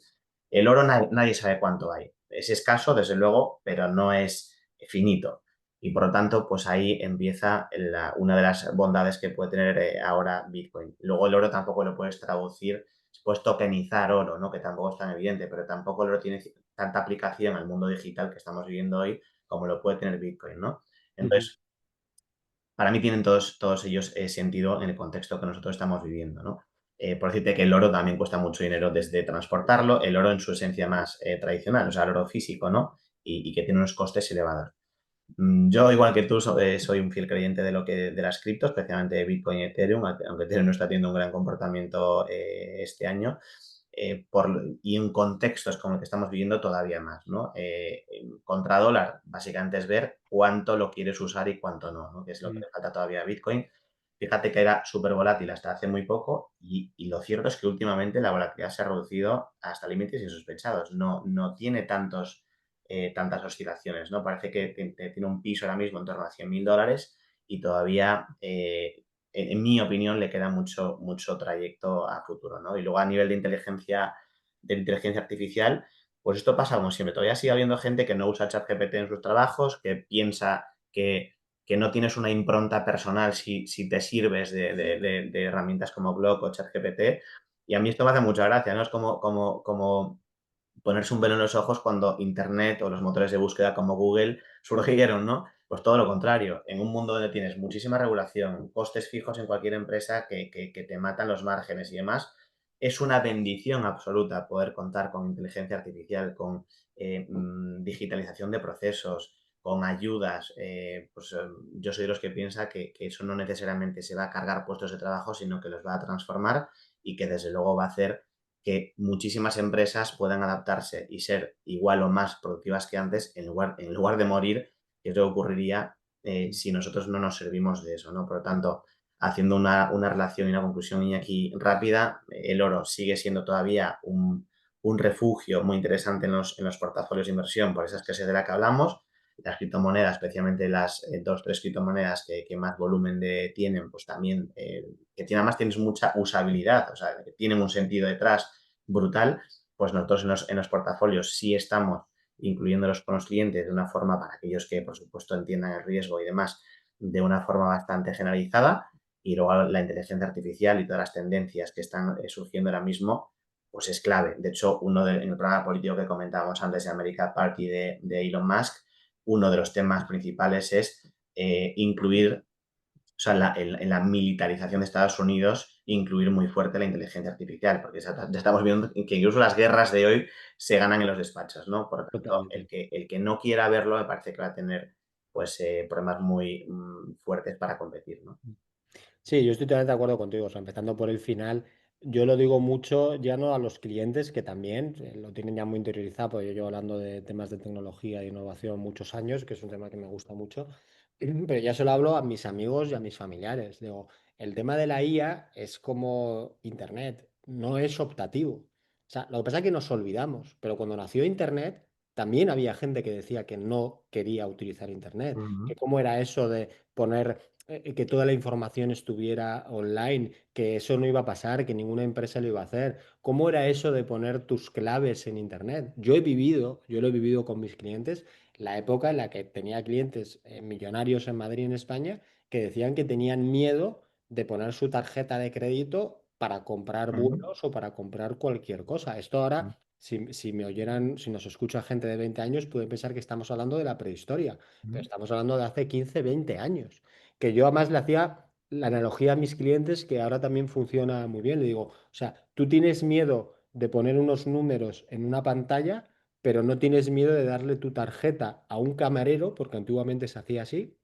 El oro nadie sabe cuánto hay. Es escaso, desde luego, pero no es finito. Y por lo tanto, pues ahí empieza una de las bondades que puede tener ahora Bitcoin. Luego el oro tampoco lo puedes traducir, puedes tokenizar oro, ¿no? Que tampoco es tan evidente, pero tampoco el oro tiene tanta aplicación al mundo digital que estamos viviendo hoy como lo puede tener Bitcoin, ¿no? Ujú, Entonces, para mí tienen todos ellos sentido en el contexto que nosotros estamos viviendo, ¿no? Por decirte que el oro también cuesta mucho dinero desde transportarlo, el oro en su esencia más tradicional, o sea, el oro físico, ¿no? Y que tiene unos costes elevados. Yo, igual que tú, soy un fiel creyente de las criptos, especialmente de Bitcoin y Ethereum, aunque Ethereum no está teniendo un gran comportamiento este año, y en contextos como el que estamos viviendo todavía más, ¿no? Contra dólar, básicamente es ver cuánto lo quieres usar y cuánto no, ¿no? Que es lo que mm, le falta todavía a Bitcoin. Fíjate que era súper volátil hasta hace muy poco y lo cierto es que últimamente la volatilidad se ha reducido hasta límites insospechados. No tiene tantas oscilaciones, ¿no? Parece que tiene un piso ahora mismo en torno a $100.000 y todavía, en mi opinión, le queda mucho trayecto a futuro, ¿no? Y luego a nivel de inteligencia artificial, pues esto pasa como siempre. Todavía sigue habiendo gente que no usa ChatGPT en sus trabajos, que piensa que no tienes una impronta personal si te sirves de herramientas como Grok o ChatGPT. Y a mí esto me hace mucha gracia, ¿no? Es como ponerse un velo en los ojos cuando Internet o los motores de búsqueda como Google surgieron, ¿no? Pues todo lo contrario. En un mundo donde tienes muchísima regulación, costes fijos en cualquier empresa que te matan los márgenes y demás, es una bendición absoluta poder contar con inteligencia artificial, con digitalización de procesos, con ayudas. Yo soy de los que piensa que eso no necesariamente se va a cargar puestos de trabajo, sino que los va a transformar y que desde luego va a hacer que muchísimas empresas puedan adaptarse y ser igual o más productivas que antes en lugar de morir, que es lo que ocurriría si nosotros no nos servimos de eso, ¿no? Por lo tanto, haciendo una relación y una conclusión, Iñaki, rápida, el oro sigue siendo todavía un refugio muy interesante en los portafolios de inversión por esa escasez de la que hablamos. Las criptomonedas, especialmente las dos, tres criptomonedas que más volumen tienen, pues también, que además tienes mucha usabilidad, o sea, que tienen un sentido detrás brutal, pues nosotros en los portafolios sí estamos incluyéndolos con los clientes de una forma para aquellos que, por supuesto, entiendan el riesgo y demás, de una forma bastante generalizada. Y luego la inteligencia artificial y todas las tendencias que están surgiendo ahora mismo, pues es clave. De hecho, en el programa político que comentábamos antes de America Party de Elon Musk, uno de los temas principales es incluir, o sea, en la militarización de Estados Unidos, incluir muy fuerte la inteligencia artificial, porque ya estamos viendo que incluso las guerras de hoy se ganan en los despachos, ¿no? Por lo tanto, el totalmente. que, el que no quiera verlo me parece que va a tener pues problemas muy fuertes para competir, ¿no? Sí, yo estoy totalmente de acuerdo contigo. O sea, empezando por el final, yo lo digo mucho ya no a los clientes que también lo tienen ya muy interiorizado, porque yo llevo hablando de temas de tecnología e innovación muchos años, que es un tema que me gusta mucho, pero ya se lo hablo a mis amigos y a mis familiares. Digo, el tema de la IA es como Internet, no es optativo. O sea, lo que pasa es que nos olvidamos, pero cuando nació Internet también había gente que decía que no quería utilizar Internet, que Ujú. cómo era eso de poner que toda la información estuviera online, que eso no iba a pasar, que ninguna empresa lo iba a hacer. ¿Cómo era eso de poner tus claves en Internet? Yo lo he vivido con mis clientes, la época en la que tenía clientes millonarios en Madrid y en España que decían que tenían miedo de poner su tarjeta de crédito para comprar Ujú. vuelos o para comprar cualquier cosa. Esto ahora, si me oyeran, si nos escucha gente de 20 años, puede pensar que estamos hablando de la prehistoria, pero Ujú. estamos hablando de hace 15 20 años. Que yo además le hacía la analogía a mis clientes que ahora también funciona muy bien. Le digo, o sea, tú tienes miedo de poner unos números en una pantalla, pero no tienes miedo de darle tu tarjeta a un camarero, porque antiguamente se hacía así,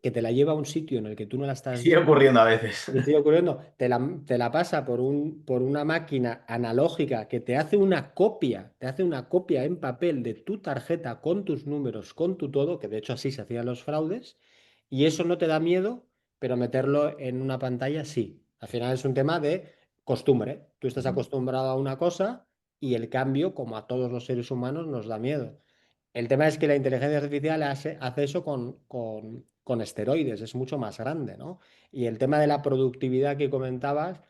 que te la lleva a un sitio en el que tú no la estás Sigue viendo ocurriendo a veces. y te sigue ocurriendo, te la pasa por una máquina analógica que te hace una copia en papel de tu tarjeta con tus números, con tu todo, que de hecho así se hacían los fraudes, y eso no te da miedo, pero meterlo en una pantalla sí. Al final es un tema de costumbre. Tú estás Ujú. acostumbrado a una cosa y el cambio, como a todos los seres humanos, nos da miedo. El tema es que la inteligencia artificial hace eso con esteroides, es mucho más grande, ¿no? Y el tema de la productividad que comentabas,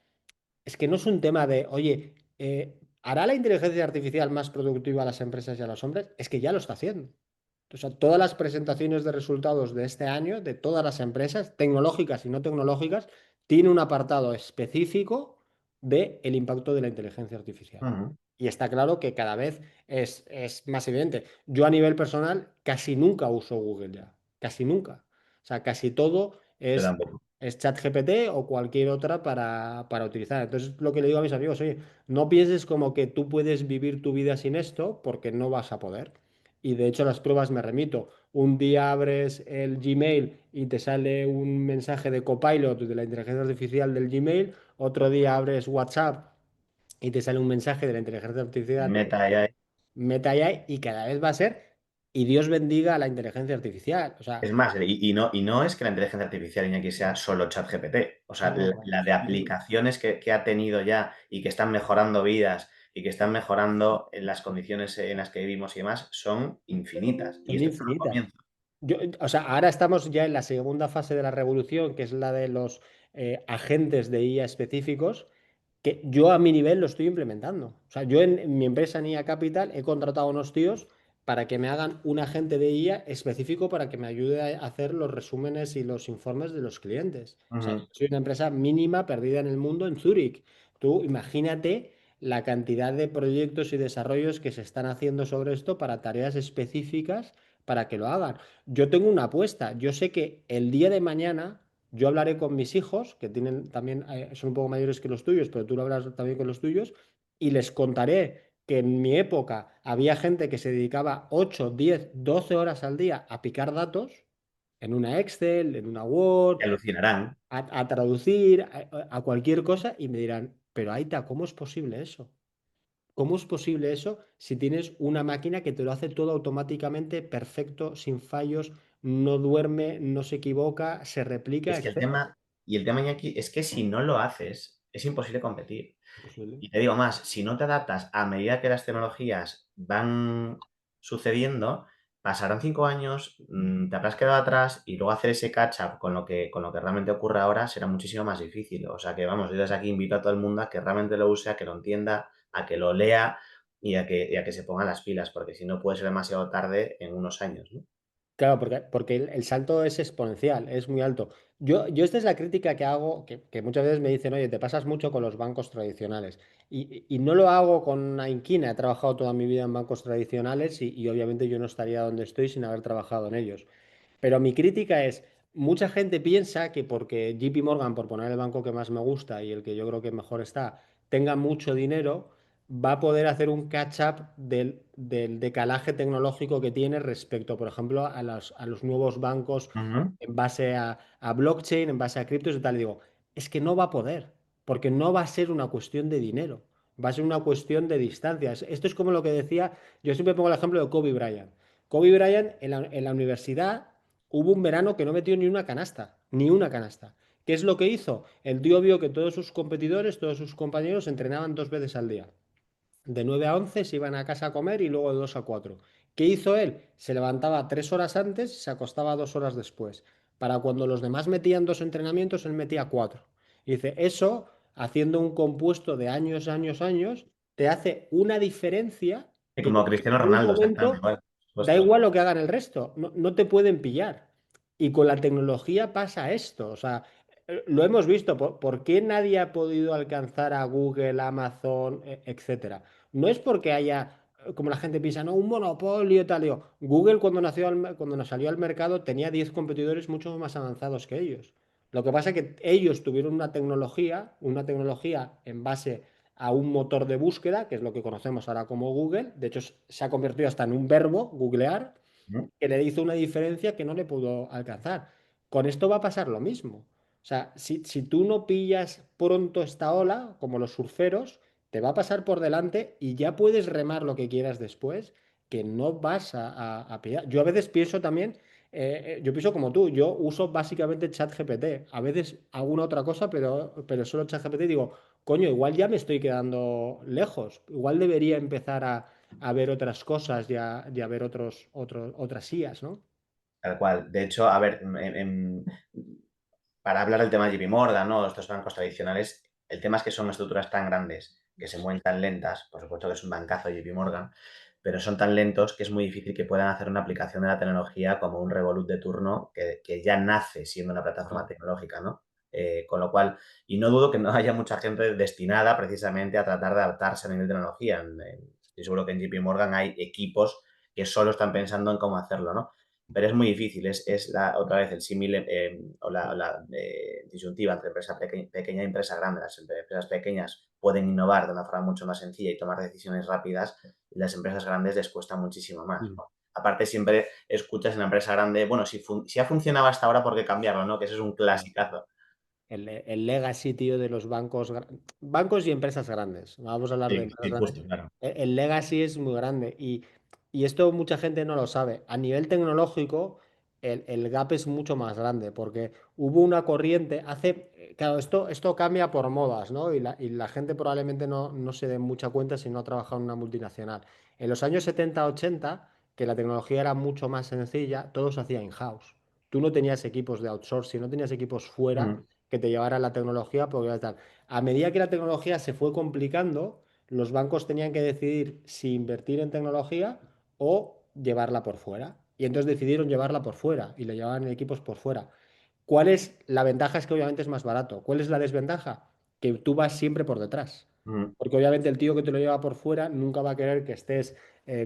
es que no es un tema de, oye, ¿hará la inteligencia artificial más productiva a las empresas y a los hombres? Es que ya lo está haciendo. O sea, todas las presentaciones de resultados de este año, de todas las empresas, tecnológicas y no tecnológicas, tiene un apartado específico de el impacto de la inteligencia artificial. Ujú. Y está claro que cada vez es más evidente. Yo a nivel personal casi nunca uso Google ya, casi nunca. O sea, casi todo Yo es, tampoco. es ChatGPT o cualquier otra para utilizar. Entonces, lo que le digo a mis amigos, oye, no pienses como que tú puedes vivir tu vida sin esto porque no vas a poder. Y de hecho las pruebas me remito. Un día abres el Gmail y te sale un mensaje de Copilot de la inteligencia artificial del Gmail. Otro día abres WhatsApp y te sale un mensaje de la inteligencia artificial de Meta AI. Meta AI y cada vez va a ser, y Dios bendiga a la inteligencia artificial. O sea, Es más, y no es que la inteligencia artificial, Iñaki, sea solo ChatGPT. O sea, no, no, la de aplicaciones que ha tenido ya y que están mejorando vidas y que están mejorando en las condiciones en las que vivimos y demás, son infinitas. Y son esto es solo el infinitas. comienzo. O sea, ahora estamos ya en la segunda fase de la revolución, que es la de los agentes de IA específicos, que yo a mi nivel lo estoy implementando. O sea, yo en mi empresa NIA Capital he contratado a unos tíos para que me hagan un agente de IA específico para que me ayude a hacer los resúmenes y los informes de los clientes. O sea, Ujú. soy una empresa mínima perdida en el mundo en Zúrich. Tú imagínate la cantidad de proyectos y desarrollos que se están haciendo sobre esto para tareas específicas para que lo hagan. Yo tengo una apuesta. Yo sé que el día de mañana yo hablaré con mis hijos, que tienen también, son un poco mayores que los tuyos, pero tú lo hablas también con los tuyos, y les contaré que en mi época había gente que se dedicaba 8 10 12 horas al día a picar datos en una Excel, en una Word, Y alucinarán. a traducir, a cualquier cosa, y me dirán, pero Aita, ¿cómo es posible eso? ¿Cómo es posible eso si tienes una máquina que te lo hace todo automáticamente, perfecto, sin fallos, no duerme, no se equivoca, se replica, Es que etcétera? el tema, Iñaki, es que si no lo haces, es imposible competir. Imposible. Y te digo más, si no te adaptas a medida que las tecnologías van sucediendo, pasarán 5 años, te habrás quedado atrás y luego hacer ese catch-up con lo que realmente ocurre ahora será muchísimo más difícil. O sea que, vamos, yo desde aquí invito a todo el mundo a que realmente lo use, a que lo entienda, a que lo lea y a que se ponga las pilas, porque si no puede ser demasiado tarde en unos años, ¿no? Claro, porque el salto es exponencial, es muy alto. Yo esta es la crítica que hago, que muchas veces me dicen, oye, te pasas mucho con los bancos tradicionales. Y no lo hago con una inquina, he trabajado toda mi vida en bancos tradicionales y obviamente yo no estaría donde estoy sin haber trabajado en ellos. Pero mi crítica es, mucha gente piensa que porque JP Morgan, por poner el banco que más me gusta y el que yo creo que mejor está, tenga mucho dinero, va a poder hacer un catch-up del decalaje tecnológico que tiene respecto, por ejemplo, a los nuevos bancos Ujú. en base a blockchain, en base a criptos y tal. Y digo, es que no va a poder, porque no va a ser una cuestión de dinero, va a ser una cuestión de distancias. Esto es como lo que decía, yo siempre pongo el ejemplo de Kobe Bryant. Kobe Bryant en la universidad hubo un verano que no metió ni una canasta, ni una canasta. ¿Qué es lo que hizo? El tío vio que todos sus competidores, todos sus compañeros entrenaban 2 veces al día. De 9 a 11 se iban a casa a comer y luego de 2 a 4. ¿Qué hizo él? Se levantaba 3 horas antes y se acostaba 2 horas después. Para cuando los demás metían 2 entrenamientos, él metía cuatro. Y dice, eso, haciendo un compuesto de años, años, años, te hace una diferencia Y que como Cristiano en un Ronaldo, exactamente momento igual, por da supuesto. igual lo que hagan el resto, no, no te pueden pillar. Y con la tecnología pasa esto. O sea, lo hemos visto. ¿Por qué nadie ha podido alcanzar a Google, Amazon, etcétera? No es porque haya, como la gente piensa, no, un monopolio y tal. Digo, Google cuando nos salió al mercado tenía 10 competidores mucho más avanzados que ellos. Lo que pasa es que ellos tuvieron una tecnología en base a un motor de búsqueda, que es lo que conocemos ahora como Google. De hecho, se ha convertido hasta en un verbo, googlear, Ujú. que le hizo una diferencia que no le pudo alcanzar. Con esto va a pasar lo mismo. O sea, si tú no pillas pronto esta ola, como los surferos, te va a pasar por delante y ya puedes remar lo que quieras después, que no vas a pillar. Yo a veces pienso también, yo pienso como tú, yo uso básicamente ChatGPT. A veces hago una otra cosa, pero solo ChatGPT digo, coño, igual ya me estoy quedando lejos. Igual debería empezar a ver otras cosas y a ver otras IAs, ¿no? Tal cual. De hecho, a ver, para hablar del tema de JP Morgan, ¿no? Estos bancos tradicionales, el tema es que son estructuras tan grandes, que se mueven tan lentas, por supuesto que es un bancazo JP Morgan, pero son tan lentos que es muy difícil que puedan hacer una aplicación de la tecnología como un Revolut de turno que ya nace siendo una plataforma Claro. tecnológica, ¿no? Con lo cual, y no dudo que no haya mucha gente destinada precisamente a tratar de adaptarse a nivel de tecnología. Estoy seguro que en JP Morgan hay equipos que solo están pensando en cómo hacerlo, ¿no? Pero es muy difícil, es otra vez el símil o la disyuntiva entre empresa pequeña y empresa grande. Las empresas pequeñas pueden innovar de una forma mucho más sencilla y tomar decisiones rápidas, y las empresas grandes les cuesta muchísimo más, Mm. ¿no? Aparte, siempre escuchas en la empresa grande, bueno, si ha funcionado hasta ahora, ¿por qué cambiarlo, no? Que eso es un Claro. clasicazo. El legacy, tío, de los bancos y empresas grandes. Vamos a hablar de Sí, empresas sí, grandes. justo, claro. El legacy es muy grande y esto mucha gente no lo sabe. A nivel tecnológico, el gap es mucho más grande porque hubo una corriente claro, esto cambia por modas, ¿no? Y la gente probablemente no se dé mucha cuenta si no ha trabajado en una multinacional. En los años 70-80, que la tecnología era mucho más sencilla, todo se hacía in-house. Tú no tenías equipos de outsourcing, no tenías equipos fuera Mm, que te llevaran la tecnología porque tal. A medida que la tecnología se fue complicando, los bancos tenían que decidir si invertir en tecnología o llevarla por fuera. Y entonces decidieron llevarla por fuera y le llevaban en equipos por fuera. ¿Cuál es la ventaja? Es que obviamente es más barato. ¿Cuál es la desventaja? Que tú vas siempre por detrás. mm. Porque obviamente el tío que te lo lleva por fuera nunca va a querer que estés,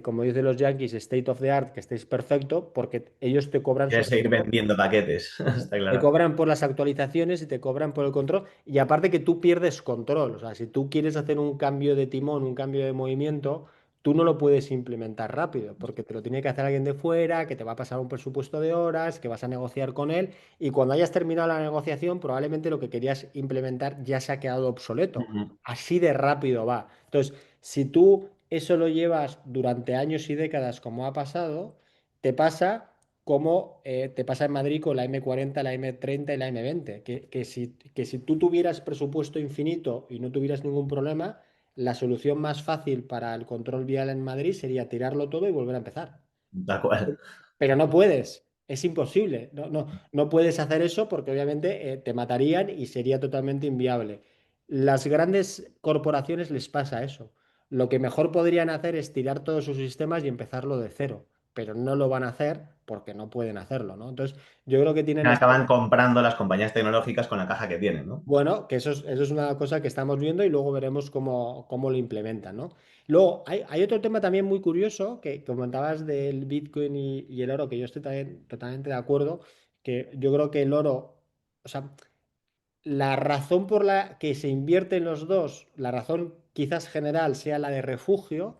como dicen los yankees, state of the art, que estés perfecto, porque ellos te cobran Quieres sobre seguir todo. vendiendo paquetes, Eso. está Te claro. cobran por las actualizaciones y te cobran por el control. Y aparte que tú pierdes control. O sea, si tú quieres hacer un cambio de timón, un cambio de movimiento, tú no lo puedes implementar rápido, porque te lo tiene que hacer alguien de fuera, que te va a pasar un presupuesto de horas, que vas a negociar con él. Y cuando hayas terminado la negociación, probablemente lo que querías implementar ya se ha quedado obsoleto. Ujú. Así de rápido va. Entonces, si tú eso lo llevas durante años y décadas, como ha pasado, te pasa como te pasa en Madrid con la M40, la M30 y la M20, que si tú tuvieras presupuesto infinito y no tuvieras ningún problema, la solución más fácil para el control vial en Madrid sería tirarlo todo y volver a empezar. Tal cual. Pero no puedes, es imposible. No puedes hacer eso porque obviamente te matarían y sería totalmente inviable. Las grandes corporaciones les pasa eso. Lo que mejor podrían hacer es tirar todos sus sistemas y empezarlo de cero, pero no lo van a hacer porque no pueden hacerlo, ¿no? Entonces, yo creo que tienen Acaban comprando las compañías tecnológicas con la caja que tienen, ¿no? bueno, que eso es una cosa que estamos viendo y luego veremos cómo lo implementan, ¿no? Luego, hay otro tema también muy curioso que comentabas del Bitcoin y el oro, que yo estoy también totalmente de acuerdo, que yo creo que el oro, o sea, la razón por la que se invierte en los dos, la razón quizás general sea la de refugio,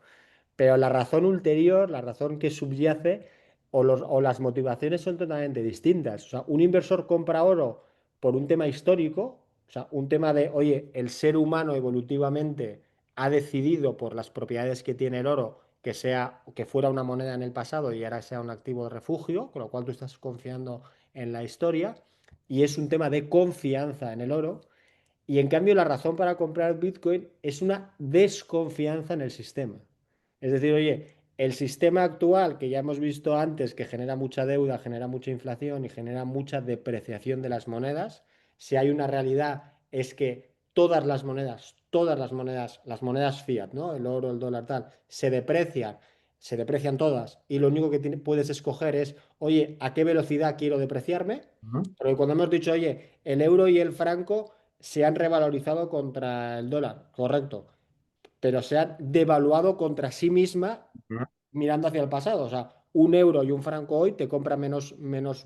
pero la razón ulterior, la razón que subyace o las motivaciones son totalmente distintas. O sea, un inversor compra oro por un tema histórico, o sea, un tema de, oye, el ser humano evolutivamente ha decidido por las propiedades que tiene el oro que fuera una moneda en el pasado y ahora sea un activo de refugio, con lo cual tú estás confiando en la historia y es un tema de confianza en el oro. Y en cambio la razón para comprar Bitcoin es una desconfianza en el sistema. Es decir, oye, El sistema actual, que ya hemos visto antes, que genera mucha deuda, genera mucha inflación y genera mucha depreciación de las monedas, si hay una realidad es que las monedas fiat, ¿no? El oro, el dólar, tal, se deprecian todas y lo único que puedes escoger es, oye, ¿a qué velocidad quiero depreciarme? Ujú, Porque cuando hemos dicho, oye, el euro y el franco se han revalorizado contra el dólar, correcto, pero se han devaluado contra sí misma ujú, mirando hacia el pasado. O sea, un euro y un franco hoy te compra menos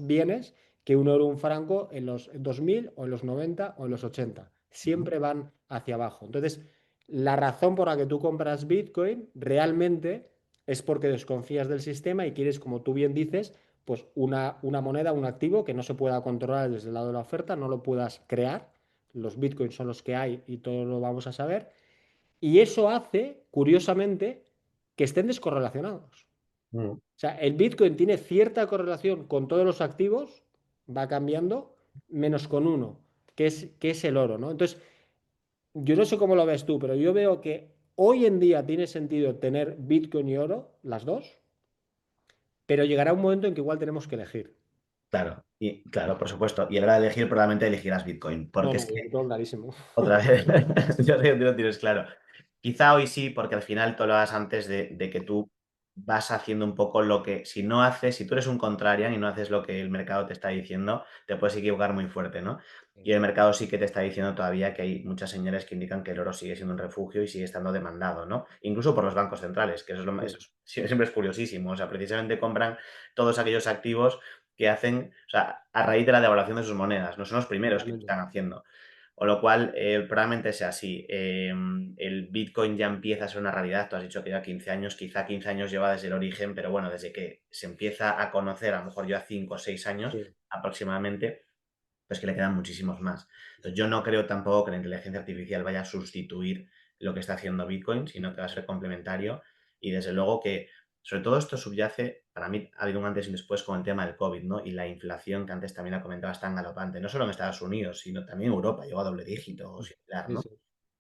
bienes que un euro y un franco en los 2000 o en los 90 o en los 80. ujú, Siempre van hacia abajo. Entonces, la razón por la que tú compras Bitcoin realmente es porque desconfías del sistema y quieres, como tú bien dices, pues una moneda, un activo que no se pueda controlar desde el lado de la oferta, no lo puedas crear. Los Bitcoins son los que hay y todo lo vamos a saber. Y eso hace, curiosamente, que estén descorrelacionados. ujú. O sea, el Bitcoin tiene cierta correlación con todos los activos, va cambiando, menos con uno, que es el oro, ¿no? Entonces, yo no sé cómo lo ves tú, pero yo veo que hoy en día tiene sentido tener Bitcoin y oro, las dos, pero llegará un momento en que igual tenemos que elegir. Claro, y claro, por supuesto. Y a la hora de elegir, probablemente elegirás Bitcoin, No, porque no, es yo que lo tengo clarísimo. otra vez, yo creo que lo tienes claro. Quizá hoy sí, porque al final tú hablabas antes de que tú vas haciendo un poco lo que, si no haces, si tú eres un contrarian y no haces lo que el mercado te está diciendo, te puedes equivocar muy fuerte, ¿no? Y el mercado sí que te está diciendo todavía que hay muchas señales que indican que el oro sigue siendo un refugio y sigue estando demandado, ¿no? Incluso por los bancos centrales, que eso es Sí, siempre es curiosísimo. O sea, precisamente compran todos aquellos activos que hacen, o sea, a raíz de la devaluación de sus monedas, no son los primeros que lo totalmente. están haciendo. O lo cual, probablemente sea así. El Bitcoin ya empieza a ser una realidad. Tú has dicho que ya 15 años, quizá 15 años lleva desde el origen, pero bueno, desde que se empieza a conocer, a lo mejor ya 5 o 6 años Sí, aproximadamente, pues que le quedan muchísimos más. Entonces, yo no creo tampoco que la inteligencia artificial vaya a sustituir lo que está haciendo Bitcoin, sino que va a ser complementario. Y desde luego que, sobre todo esto subyace, para mí ha habido un antes y un después con el tema del COVID, ¿no? Y la inflación que antes también la comentaba es tan galopante, no solo en Estados Unidos, sino también en Europa, llegó a doble dígito o similar, sí, ¿no? sí,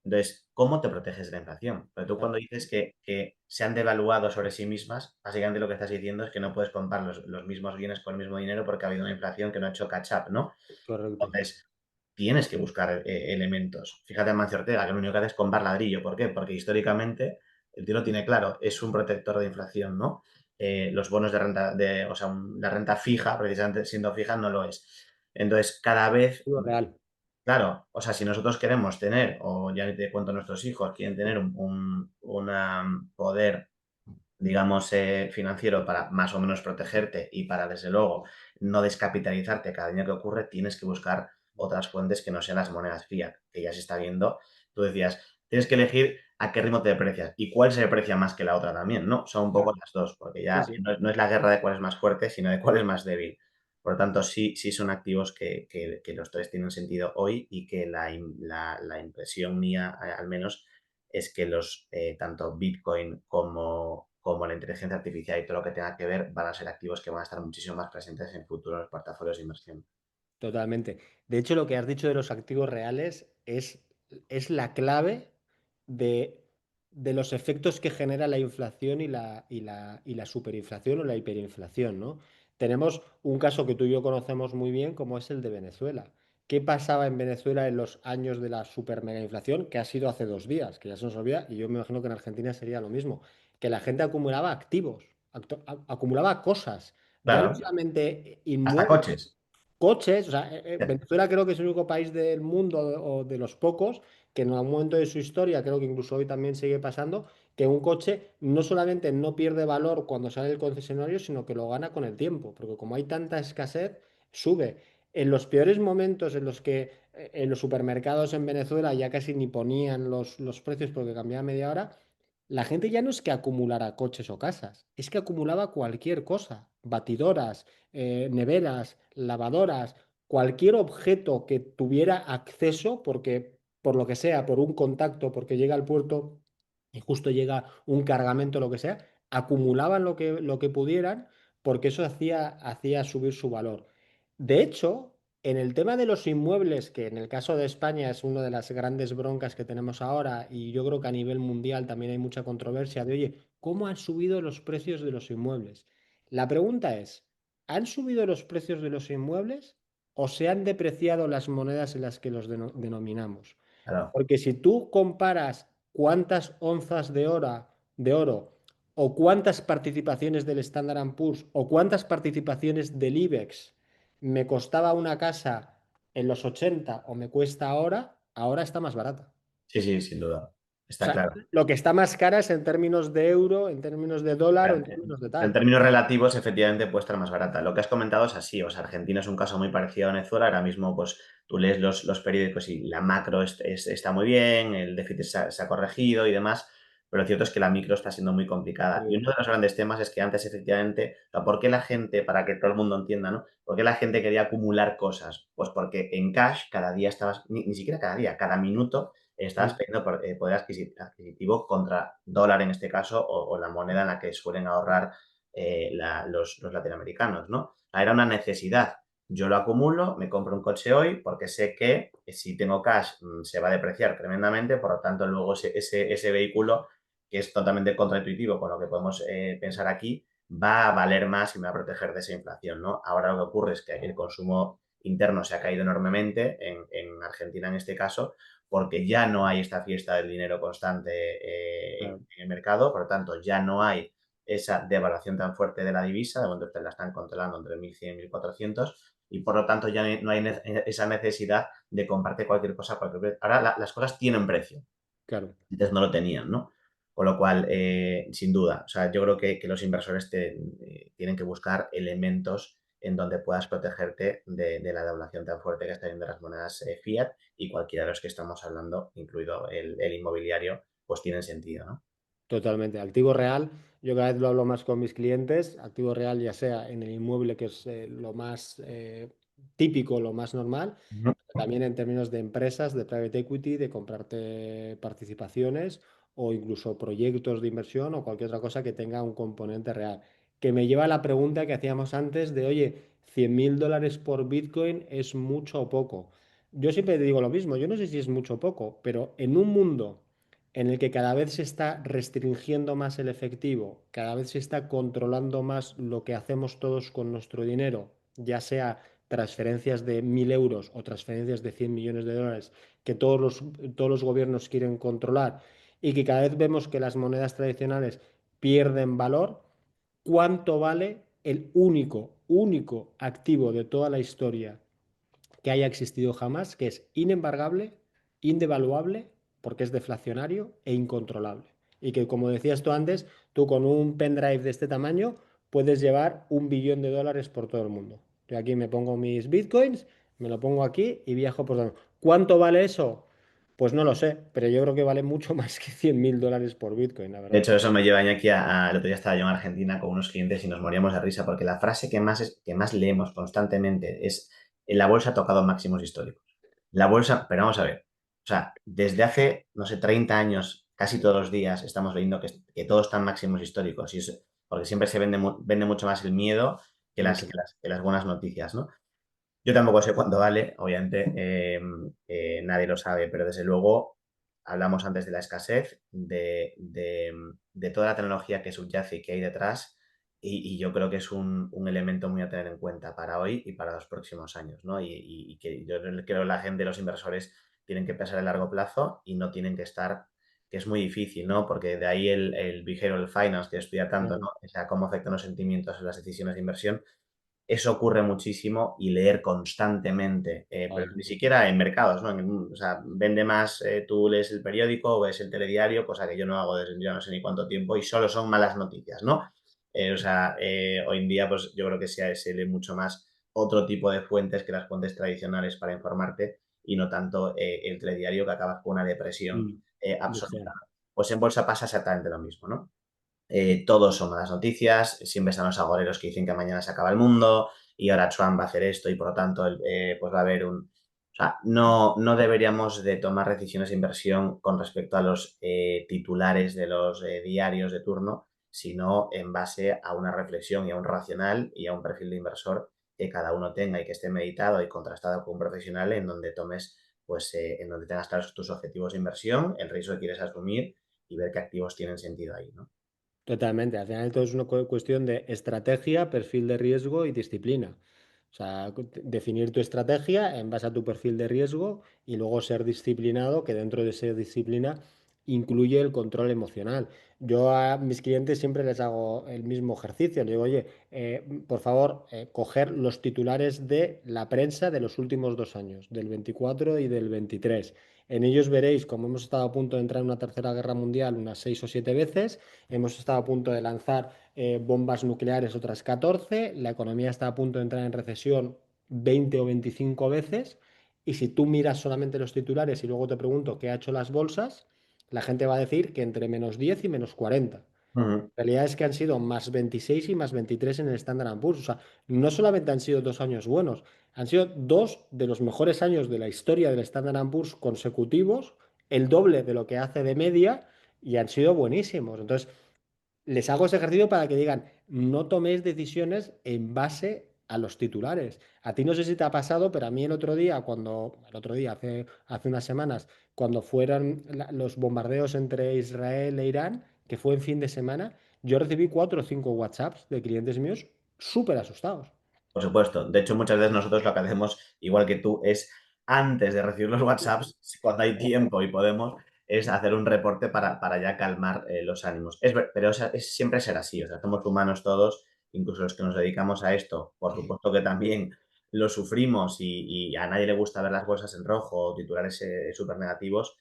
Entonces, ¿cómo te proteges de la inflación? Porque tú cuando dices totalmente. que se han devaluado sobre sí mismas, básicamente lo que estás diciendo es que no puedes comprar los mismos bienes con el mismo dinero porque ha habido una inflación que no ha hecho catch up, ¿no? Correcto. Entonces, tienes que buscar elementos. Fíjate en Mancio Ortega, que lo único que hace es comprar ladrillo. ¿Por qué? Porque históricamente el tío lo tiene claro, es un protector de inflación, ¿no? Los bonos de renta, o sea, la renta fija, precisamente siendo fija, no lo es. Entonces, cada vez, Lo real. claro, o sea, si nosotros queremos tener, o ya te cuento nuestros hijos, quieren tener un poder digamos, financiero para más o menos protegerte y para, desde luego, no descapitalizarte cada año que ocurre, tienes que buscar otras fuentes que no sean las monedas fiat, que ya se está viendo. Tú decías, tienes que elegir a qué ritmo te deprecias y cuál se deprecia más que la otra también, ¿no? Son un poco Claro. las dos, porque Sí, ya sí, no es la guerra de cuál es más fuerte, sino de cuál es más débil. Por lo tanto, sí son activos que los tres tienen sentido hoy y que la impresión mía, al menos, es que tanto Bitcoin como la inteligencia artificial y todo lo que tenga que ver van a ser activos que van a estar muchísimo más presentes en futuros portafolios de inversión. totalmente. De hecho, lo que has dicho de los activos reales es la clave de, de los efectos que genera la inflación y la superinflación o la hiperinflación, ¿no? Tenemos un caso que tú y yo conocemos muy bien, como es el de Venezuela. ¿Qué pasaba en Venezuela en los años de la super mega inflación? Que ha sido hace 2 días, que ya se nos olvida, y yo me imagino que en Argentina sería lo mismo, que la gente acumulaba activos, acumulaba cosas, ya no Claro, solamente hasta inmuebles, coches. coches. O sea, Venezuela creo que es el único país del mundo o de los pocos que en algún momento de su historia, creo que incluso hoy también sigue pasando, que un coche no solamente no pierde valor cuando sale del concesionario, sino que lo gana con el tiempo, porque como hay tanta escasez, sube. En los peores momentos en los que en los supermercados en Venezuela ya casi ni ponían los precios porque cambiaba media hora, la gente ya no es que acumulara coches o casas, es que acumulaba cualquier cosa, batidoras, neveras, lavadoras, cualquier objeto que tuviera acceso, porque por lo que sea, por un contacto, porque llega al puerto y justo llega un cargamento, lo que sea, acumulaban lo que pudieran, porque eso hacía subir su valor. De hecho, en el tema de los inmuebles, que en el caso de España es una de las grandes broncas que tenemos ahora, y yo creo que a nivel mundial también hay mucha controversia de, oye, cómo han subido los precios de los inmuebles. La pregunta es, ¿han subido los precios de los inmuebles o se han depreciado las monedas en las que los denominamos? Claro. Porque si tú comparas cuántas onzas de oro o cuántas participaciones del Standard Poor's o cuántas participaciones del IBEX me costaba una casa en los 80 o me cuesta ahora, ahora está más barata. Sí, sí, sin duda. O Está sea, claro. lo que está más cara es en términos de euro, en términos de dólar o Claro, en términos de en tal. términos relativos, efectivamente, puede estar más barata. Lo que has comentado es así. O sea, Argentina es un caso muy parecido a Venezuela. Ahora mismo, pues tú lees los periódicos y la macro está muy bien, el déficit se ha corregido y demás, pero lo cierto es que la micro está siendo muy complicada. Y Sí, uno de los grandes temas es que antes, efectivamente, o sea, ¿por qué la gente, para que todo el mundo entienda, ¿no? ¿Por qué la gente quería acumular cosas? Pues porque en cash cada día estabas, ni siquiera cada día, cada minuto estabas mm, perdiendo poder adquisitivo contra dólar en este caso o la moneda en la que suelen ahorrar los latinoamericanos, ¿no? Era una necesidad. Yo lo acumulo, me compro un coche hoy porque sé que si tengo cash se va a depreciar tremendamente, por lo tanto luego ese vehículo, que es totalmente contraintuitivo con lo que podemos pensar aquí, va a valer más y me va a proteger de esa inflación, ¿no? Ahora lo que ocurre es que el consumo interno se ha caído enormemente, en Argentina en este caso, porque ya no hay esta fiesta del dinero constante claro, en el mercado, por lo tanto ya no hay esa devaluación tan fuerte de la divisa, de momento te la están controlando entre 1.100 y 1.400 y por lo tanto ya no hay esa necesidad de comprarte cualquier cosa a cualquier precio. Ahora las cosas tienen precio, claro. antes no lo tenían, ¿no? Con lo cual, sin duda, o sea, yo creo que los inversores tienen que buscar elementos en donde puedas protegerte de la devaluación tan fuerte que está viendo las monedas fiat y cualquiera de los que estamos hablando, incluido el inmobiliario, pues tienen sentido, ¿no? Totalmente. Activo real, yo cada vez lo hablo más con mis clientes. Activo real, ya sea en el inmueble, que es lo más típico, lo más normal, Ujú. pero también en términos de empresas, de private equity, de comprarte participaciones o incluso proyectos de inversión o cualquier otra cosa que tenga un componente real. Que me lleva a la pregunta que hacíamos antes de, oye, $100.000 por Bitcoin es mucho o poco. Yo siempre digo lo mismo, yo no sé si es mucho o poco, pero en un mundo en el que cada vez se está restringiendo más el efectivo, cada vez se está controlando más lo que hacemos todos con nuestro dinero, ya sea transferencias de 1.000 euros o transferencias de 100 millones de dólares, que todos los gobiernos quieren controlar y que cada vez vemos que las monedas tradicionales pierden valor. ¿Cuánto vale el único activo de toda la historia que haya existido jamás, que es inembargable, indevaluable, porque es deflacionario e incontrolable? Y que, como decías tú antes, tú con un pendrive de este tamaño puedes llevar $1 billón por todo el mundo. Yo aquí me pongo mis bitcoins, me lo pongo aquí y viajo por todo el mundo. ¿Cuánto vale eso? Pues no lo sé, pero yo creo que vale mucho más que $100.000 por bitcoin, la De verdad. hecho, eso me lleva aquí el otro día estaba yo en Argentina con unos clientes y nos moríamos de risa porque la frase que más leemos constantemente es: la bolsa ha tocado máximos históricos. La bolsa, pero vamos a ver, o sea, desde hace, no sé, 30 años, casi todos los días estamos leyendo que todo está en máximos históricos porque siempre se vende mucho más el miedo que Mucho. que las buenas noticias, ¿no? Yo tampoco sé cuánto vale, obviamente, nadie lo sabe, pero desde luego hablamos antes de la escasez, de toda la tecnología que subyace y que hay detrás, y yo creo que es un elemento muy a tener en cuenta para hoy y para los próximos años, ¿no? Y que yo creo que la gente, los inversores, tienen que pensar a largo plazo y no tienen que estar, que es muy difícil, ¿no? Porque de ahí el behavioral finance que estudia tanto, ¿no? Claro. O sea, cómo afectan los sentimientos en las decisiones de inversión. Eso ocurre muchísimo y leer constantemente, pero Claro. ni siquiera en mercados, ¿no? O sea, vende más, tú lees el periódico o ves el telediario, cosa que yo no hago desde ya no sé ni cuánto tiempo y solo son malas noticias, ¿no? Hoy en día pues yo creo que se lee mucho más otro tipo de fuentes que las fuentes tradicionales para informarte y no tanto el telediario que acabas con una depresión Mm. absoluta. Ligero. Pues en bolsa pasa exactamente lo mismo, ¿no? Todos son malas noticias, siempre están los agoreros que dicen que mañana se acaba el mundo y ahora Trump va a hacer esto y por lo tanto pues va a haber un... O sea, no deberíamos de tomar decisiones de inversión con respecto a los titulares de los diarios de turno, sino en base a una reflexión y a un racional y a un perfil de inversor que cada uno tenga y que esté meditado y contrastado con un profesional en donde tomes, pues, en donde tengas claros tus objetivos de inversión, el riesgo que quieres asumir y ver qué activos tienen sentido ahí, ¿no? Totalmente. Al final todo es una cuestión de estrategia, perfil de riesgo y disciplina. O sea, definir tu estrategia en base a tu perfil de riesgo y luego ser disciplinado, que dentro de esa disciplina incluye el control emocional. Yo a mis clientes siempre les hago el mismo ejercicio. Les digo, oye, por favor, coger los titulares de la prensa de los últimos 2 años, del 24 y del 23. En ellos veréis cómo hemos estado a punto de entrar en una tercera guerra mundial unas 6 o 7 veces. Hemos estado a punto de lanzar bombas nucleares otras 14. La economía está a punto de entrar en recesión 20 o 25 veces. Y si tú miras solamente los titulares y luego te pregunto qué ha hecho las bolsas, la gente va a decir que entre -10 y -40. Ujú. La realidad es que han sido +26 y +23 en el Standard Poor's. O sea, no solamente han sido 2 años buenos, han sido dos de los mejores años de la historia del Standard Poor's consecutivos, el doble de lo que hace de media, y han sido buenísimos. Entonces, les hago ese ejercicio para que digan, no toméis decisiones en base a los titulares. A ti no sé si te ha pasado, pero a mí hace unas semanas, cuando fueron los bombardeos entre Israel e Irán, que fue en fin de semana, yo recibí 4 o 5 WhatsApps de clientes míos súper asustados. Por supuesto. De hecho, muchas veces nosotros lo que hacemos, igual que tú, es antes de recibir los WhatsApps, cuando hay tiempo y podemos, es hacer un reporte para ya calmar los ánimos. Pero es siempre ser así, o sea, somos humanos todos, incluso los que nos dedicamos a esto. Por supuesto que también lo sufrimos y a nadie le gusta ver las bolsas en rojo o titulares súper negativos.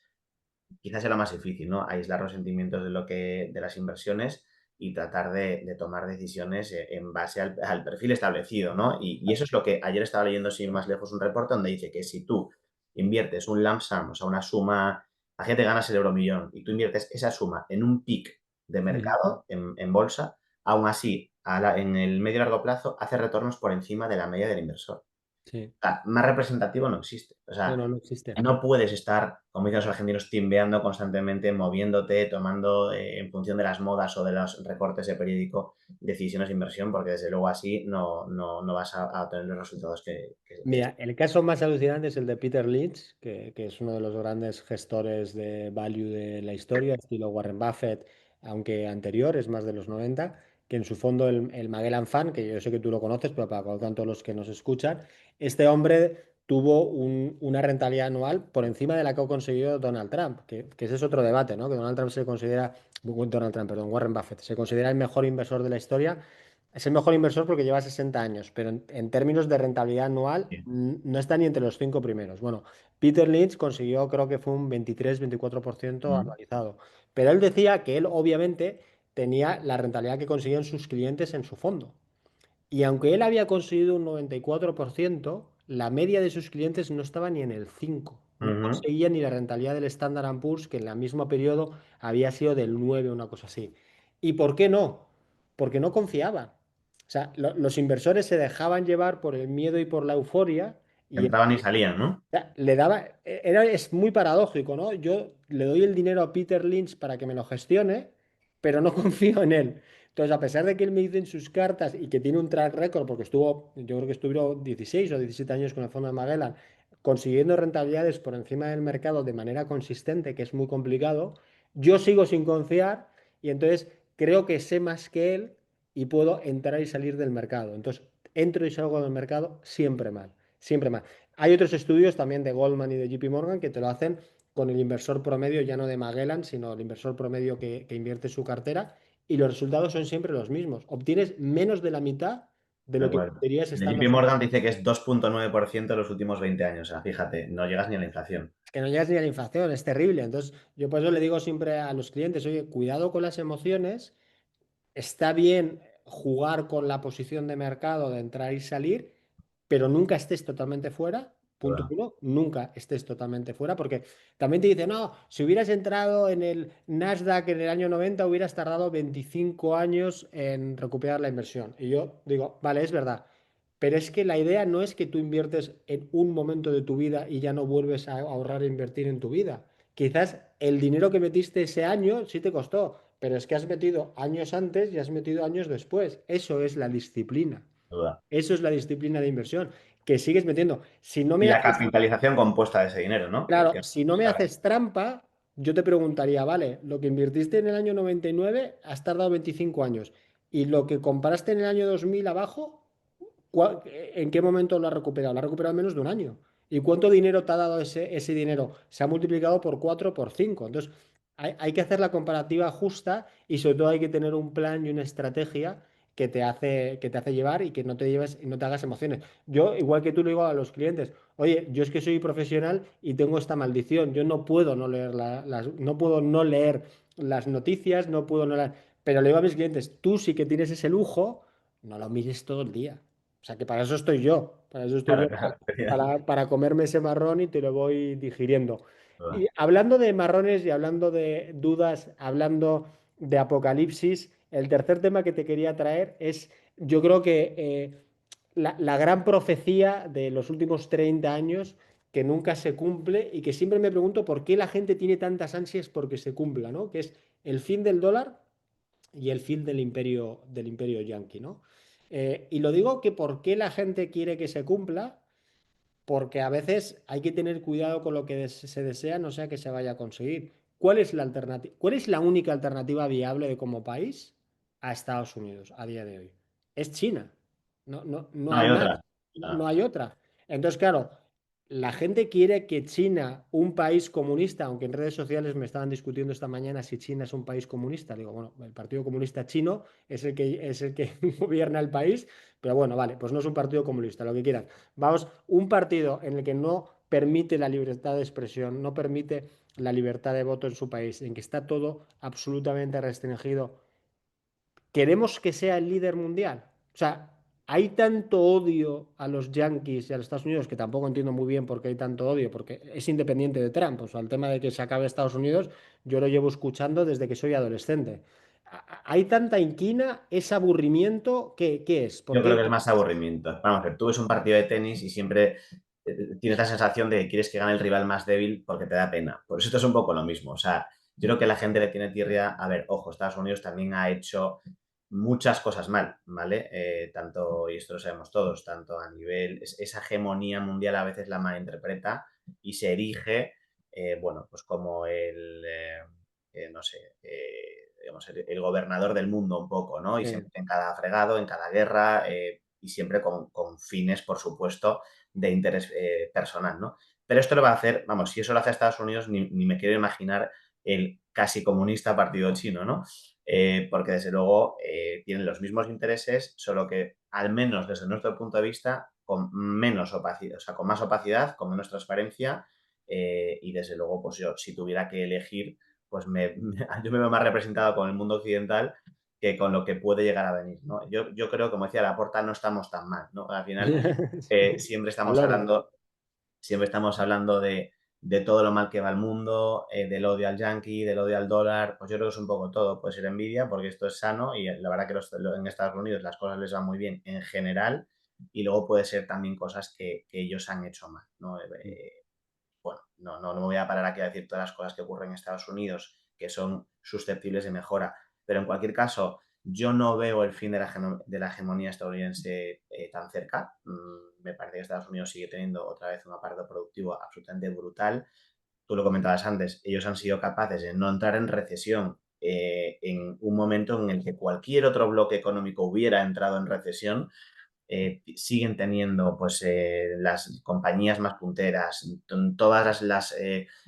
Quizás sea lo más difícil, ¿no? Aislar los sentimientos de las inversiones y tratar de tomar decisiones en base al perfil establecido, ¿no? Y eso es lo que ayer estaba leyendo, sin ir más lejos, un reporte donde dice que si tú inviertes un lump sum, o sea, una suma, imagínate ganas el euromillón y tú inviertes esa suma en un pic de Ujú. mercado, en bolsa, aún así, en el medio y largo plazo, hace retornos por encima de la media del inversor. Sí. Sea, más representativo no existe. O No, sea, no, no existe. no puedes estar, como dicen los argentinos, timbeando constantemente, moviéndote, tomando en función de las modas o de los recortes de periódico decisiones de inversión, porque desde luego así no vas a obtener los resultados que Mira, el caso más alucinante es el de Peter Lynch, que es uno de los grandes gestores de value de la historia, estilo Warren Buffett, aunque anterior, es más de los 90, que en su fondo el Magellan Fund, que yo sé que tú lo conoces, pero para contar todos los que nos escuchan, este hombre tuvo una rentabilidad anual por encima de la que ha conseguido Donald Trump, que ese es otro debate, ¿no? Que Donald Trump se considera, Donald Trump, perdón, Warren Buffett, se considera el mejor inversor de la historia. Es el mejor inversor porque lleva 60 años, pero en términos de rentabilidad anual no está ni entre los 5 primeros. Bueno, Peter Lynch consiguió, creo que fue un 23-24% Mm, anualizado. Pero él decía que él obviamente tenía la rentabilidad que consiguían sus clientes en su fondo. Y aunque él había conseguido un 94%, la media de sus clientes no estaba ni en el 5. No ujú. conseguía ni la rentabilidad del Standard Poor's, que en el mismo periodo había sido del 9, una cosa así. ¿Y por qué no? Porque no confiaban. O sea, los inversores se dejaban llevar por el miedo y por la euforia y Entraban y salían, ¿no? sea, es muy paradójico, ¿no? Yo le doy el dinero a Peter Lynch para que me lo gestione, pero no confío en él. Entonces, a pesar de que él me dice en sus cartas y que tiene un track record, porque yo creo que estuvieron 16 o 17 años con el fondo de Magellan, consiguiendo rentabilidades por encima del mercado de manera consistente, que es muy complicado, yo sigo sin confiar y entonces creo que sé más que él y puedo entrar y salir del mercado. Entonces, entro y salgo del mercado siempre mal, siempre mal. Hay otros estudios también de Goldman y de JP Morgan que te lo hacen con el inversor promedio, ya no de Magellan, sino el inversor promedio que invierte su cartera, y los resultados son siempre los mismos. Obtienes menos de la mitad de De lo que acuerdo. obtendrías El de estando JP fuera. Morgan dice que es 2,9% en los últimos 20 años. O sea, fíjate, no llegas ni a la inflación. Es que no llegas ni a la inflación, es terrible. Entonces, yo por eso le digo siempre a los clientes, oye, cuidado con las emociones. Está bien jugar con la posición de mercado de entrar y salir, pero nunca estés totalmente fuera. Punto Duda. uno, nunca estés totalmente fuera, porque también te dicen, no, si hubieras entrado en el Nasdaq en el año 90 hubieras tardado 25 años en recuperar la inversión. Y yo digo, vale, es verdad, pero es que la idea no es que tú inviertes en un momento de tu vida y ya no vuelves a ahorrar e invertir en tu vida. Quizás el dinero que metiste ese año sí te costó, pero es que has metido años antes y has metido años después. Eso es la disciplina. Duda. Eso es la disciplina de inversión, que sigues metiendo. Si no Y me la haces, capitalización compuesta de ese dinero, ¿no? claro, si no me Sabe. haces trampa, yo te preguntaría, vale, lo que invertiste en el año 99 has tardado 25 años y lo que compraste en el año 2000 abajo, ¿en qué momento lo has recuperado? Lo has recuperado en menos de un año. ¿Y cuánto dinero te ha dado ese dinero? Se ha multiplicado por 4 por 5. Entonces, hay que hacer la comparativa justa y sobre todo hay que tener un plan y una estrategia que te hace llevar y que no te lleves y no te hagas emociones. Yo, igual que tú le digo a los clientes, oye, yo es que soy profesional y tengo esta maldición. Yo no puedo no leer no puedo no leer las noticias, no puedo no leer. Pero le digo a mis clientes, tú sí que tienes ese lujo, no lo mires todo el día. O sea que para eso estoy yo. Para eso estoy yo, Claro, claro. para comerme ese marrón y te lo voy digiriendo. Y hablando de marrones y hablando de dudas, hablando de apocalipsis, el tercer tema que te quería traer es, yo creo que la gran profecía de los últimos 30 años que nunca se cumple y que siempre me pregunto por qué la gente tiene tantas ansias porque se cumpla, ¿no? Que es el fin del dólar y el fin del imperio yanqui, ¿no? Y lo digo que por qué la gente quiere que se cumpla, porque a veces hay que tener cuidado con lo que se desea, no sea que se vaya a conseguir. ¿Cuál es la alternativa? ¿Cuál es la única alternativa viable de como país a Estados Unidos a día de hoy? Es China. No, no, no No hay hay más. otra. No Ah, hay otra. Entonces, claro, la gente quiere que China, un país comunista, aunque en redes sociales me estaban discutiendo esta mañana si China es un país comunista, digo, bueno, el Partido Comunista Chino es el que gobierna el país, pero bueno, vale, pues no es un partido comunista, lo que quieran. Vamos, un partido en el que no permite la libertad de expresión, no permite la libertad de voto en su país, en que está todo absolutamente restringido. ¿Queremos que sea el líder mundial? O sea, hay tanto odio a los yanquis y a los Estados Unidos que tampoco entiendo muy bien por qué hay tanto odio, porque es independiente de Trump. O sea, el tema de que se acabe Estados Unidos, yo lo llevo escuchando desde que soy adolescente. ¿Hay tanta inquina? ¿Es aburrimiento? ¿Qué es? ¿Por yo creo qué? que es más aburrimiento. Vamos a ver, tú ves un partido de tenis y siempre tienes la sensación de que quieres que gane el rival más débil porque te da pena. Por eso esto es un poco lo mismo. O sea, yo creo que la gente le tiene tirria. A ver, ojo, Estados Unidos también ha hecho muchas cosas mal, ¿vale? Tanto, y esto lo sabemos todos, tanto a nivel, esa hegemonía mundial a veces la malinterpreta y se erige, bueno, pues como no sé, digamos, el gobernador del mundo un poco, ¿no? Y se Sí, mete en cada fregado, en cada guerra, y siempre con fines, por supuesto, de interés personal, ¿no? Pero esto lo va a hacer, vamos, si eso lo hace Estados Unidos, ni me quiero imaginar el casi comunista partido chino, ¿no? Porque desde luego tienen los mismos intereses, solo que al menos desde nuestro punto de vista, con menos opacidad, o sea, con más opacidad, con menos transparencia, y desde luego, pues yo, si tuviera que elegir, pues yo me veo más representado con el mundo occidental que con lo que puede llegar a venir, ¿no? Yo creo, como decía Laporta, no estamos tan mal, ¿no? Al final, sí. siempre estamos Valores. hablando siempre estamos hablando de todo lo mal que va el mundo, del odio al yankee, del odio al dólar, pues yo creo que es un poco todo. Puede ser envidia porque esto es sano y la verdad que en Estados Unidos las cosas les van muy bien en general y luego puede ser también cosas que ellos han hecho mal, ¿no? Bueno, no me voy a parar aquí a decir todas las cosas que ocurren en Estados Unidos que son susceptibles de mejora, pero en cualquier caso, yo no veo el fin de la hegemonía estadounidense tan cerca. Me parece que Estados Unidos sigue teniendo otra vez un aparato productivo absolutamente brutal. Tú lo comentabas antes, ellos han sido capaces de no entrar en recesión en un momento en el que cualquier otro bloque económico hubiera entrado en recesión. Siguen teniendo pues las compañías más punteras, todas las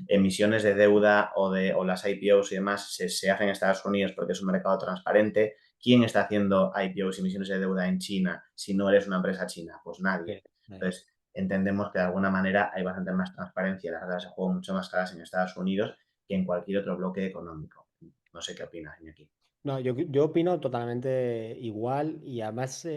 emisiones de deuda o las IPOs y demás se hacen en Estados Unidos porque es un mercado transparente. ¿Quién está haciendo IPOs y emisiones de deuda en China si no eres una empresa china? Pues nadie. Sí, sí. Entonces, entendemos que de alguna manera hay bastante más transparencia, las reglas de juego mucho más claras en Estados Unidos que en cualquier otro bloque económico. No sé qué opinas, Iñaki. No, yo opino totalmente igual y además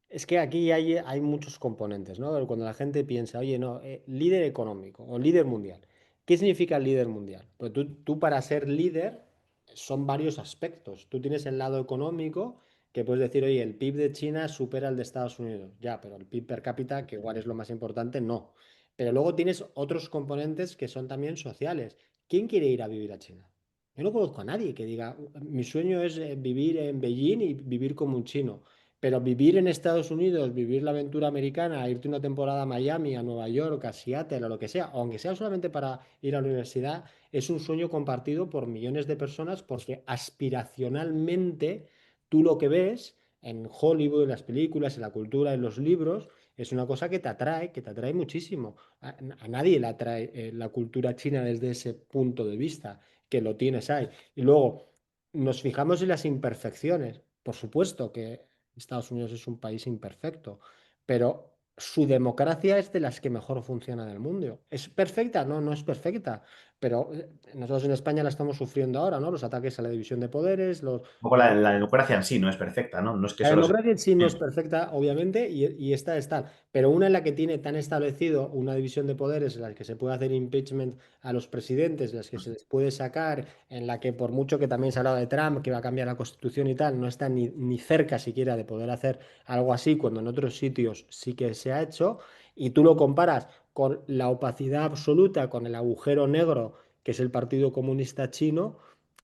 es que aquí hay muchos componentes, ¿no? Cuando la gente piensa, oye, no, líder económico o líder mundial, ¿qué significa el líder mundial? Pues tú para ser líder son varios aspectos. Tú tienes el lado económico, que puedes decir, oye, el PIB de China supera el de Estados Unidos, ya, pero el PIB per cápita, que igual es lo más importante, no. Pero luego tienes otros componentes que son también sociales. ¿Quién quiere ir a vivir a China? Yo no conozco a nadie que diga, mi sueño es vivir en Beijing y vivir como un chino. Pero vivir en Estados Unidos, vivir la aventura americana, irte una temporada a Miami, a Nueva York, a Seattle, o lo que sea, aunque sea solamente para ir a la universidad, es un sueño compartido por millones de personas porque aspiracionalmente tú lo que ves en Hollywood, en las películas, en la cultura, en los libros, es una cosa que te atrae muchísimo. A nadie le atrae la cultura china desde ese punto de vista, que lo tienes ahí. Y luego nos fijamos en las imperfecciones. Por supuesto que Estados Unidos es un país imperfecto, pero su democracia es de las que mejor funciona del mundo. ¿Es perfecta? No, no es perfecta, pero nosotros en España la estamos sufriendo ahora, ¿no? Los ataques a la división de poderes, Un poco la democracia en sí no es perfecta, ¿no? No es que la solo sea... democracia en sí no es perfecta, obviamente, y esta es tal, pero una en la que tiene tan establecido una división de poderes, en la que se puede hacer impeachment a los presidentes, en las que se les puede sacar, en la que por mucho que también se ha hablado de Trump, que va a cambiar la constitución y tal, no está ni cerca siquiera de poder hacer algo así, cuando en otros sitios sí que se ha hecho, y tú lo comparas con la opacidad absoluta, con el agujero negro, que es el Partido Comunista Chino,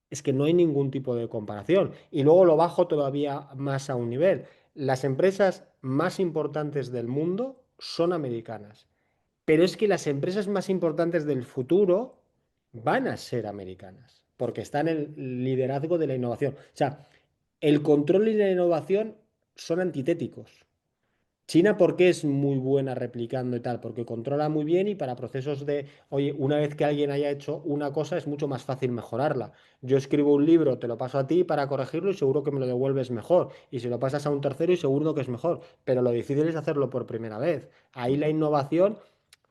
es que no hay ningún tipo de comparación. Y luego lo bajo todavía más a un nivel. Las empresas más importantes del mundo son americanas, pero es que las empresas más importantes del futuro van a ser americanas, porque están en el liderazgo de la innovación. O sea, el control y la innovación son antitéticos. China, ¿por qué es muy buena replicando y tal? Porque controla muy bien y para procesos de, oye, una vez que alguien haya hecho una cosa es mucho más fácil mejorarla. Yo escribo un libro, te lo paso a ti para corregirlo y seguro que me lo devuelves mejor. Y si lo pasas a un tercero y seguro que es mejor. Pero lo difícil es hacerlo por primera vez. Ahí la innovación,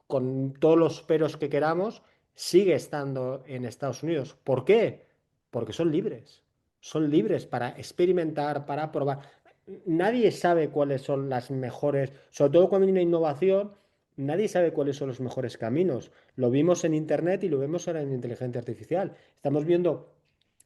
con todos los peros que queramos, sigue estando en Estados Unidos. ¿Por qué? Porque son libres. Son libres para experimentar, para probar. Nadie sabe cuáles son las mejores, sobre todo cuando hay una innovación, nadie sabe cuáles son los mejores caminos. Lo vimos en Internet y lo vemos ahora en inteligencia artificial. Estamos viendo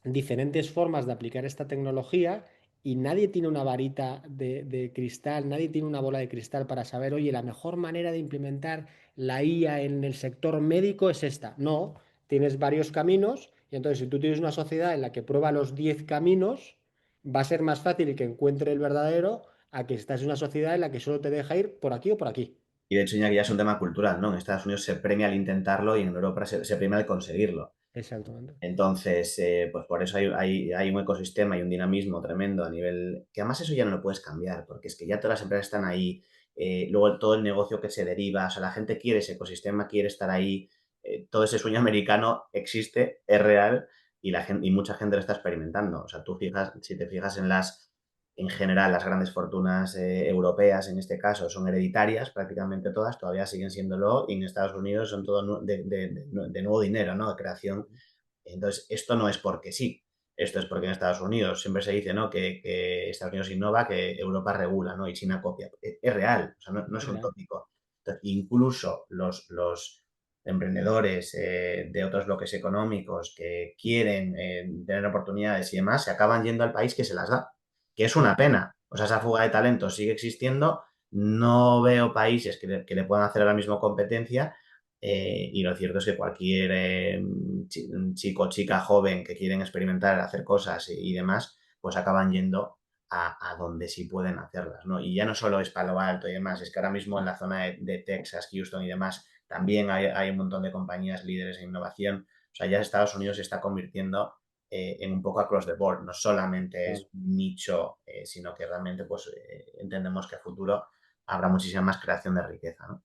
diferentes formas de aplicar esta tecnología y nadie tiene una varita de cristal, nadie tiene una bola de cristal para saber, oye, la mejor manera de implementar la IA en el sector médico es esta. No, tienes varios caminos y entonces si tú tienes una sociedad en la que prueba los 10 caminos, va a ser más fácil que encuentre el verdadero a que estás en una sociedad en la que solo te deja ir por aquí o por aquí. Y de hecho ya es un tema cultural, ¿no? En Estados Unidos se premia al intentarlo y en Europa se premia al conseguirlo. Exactamente. Entonces, pues por eso hay un ecosistema y un dinamismo tremendo a nivel, que además eso ya no lo puedes cambiar, porque es que ya todas las empresas están ahí, luego todo el negocio que se deriva, o sea, la gente quiere ese ecosistema, quiere estar ahí, todo ese sueño americano existe, es real y, y mucha gente lo está experimentando. O sea, si te fijas en general, las grandes fortunas europeas, en este caso, son hereditarias, prácticamente todas, todavía siguen siéndolo, y en Estados Unidos son todo de nuevo dinero, ¿no? De creación. Entonces, esto no es porque sí, esto es porque en Estados Unidos siempre se dice, ¿no? Que Estados Unidos innova, que Europa regula, ¿no? Y China copia. Es real, o sea, no es un Real. tópico. Entonces, incluso los emprendedores de otros bloques económicos que quieren tener oportunidades y demás, se acaban yendo al país que se las da, que es una pena. O sea, esa fuga de talentos sigue existiendo. No veo países que le puedan hacer ahora mismo competencia y lo cierto es que cualquier chico o chica joven que quieren experimentar, hacer cosas y demás, pues acaban yendo a donde sí pueden hacerlas, ¿no? Y ya no solo es Palo Alto y demás, es que ahora mismo en la zona de Texas, Houston y demás, también hay un montón de compañías líderes en innovación. O sea, ya Estados Unidos se está convirtiendo en un poco across the board. No solamente es un nicho, sino que realmente pues, entendemos que a futuro habrá muchísima más creación de riqueza, ¿no?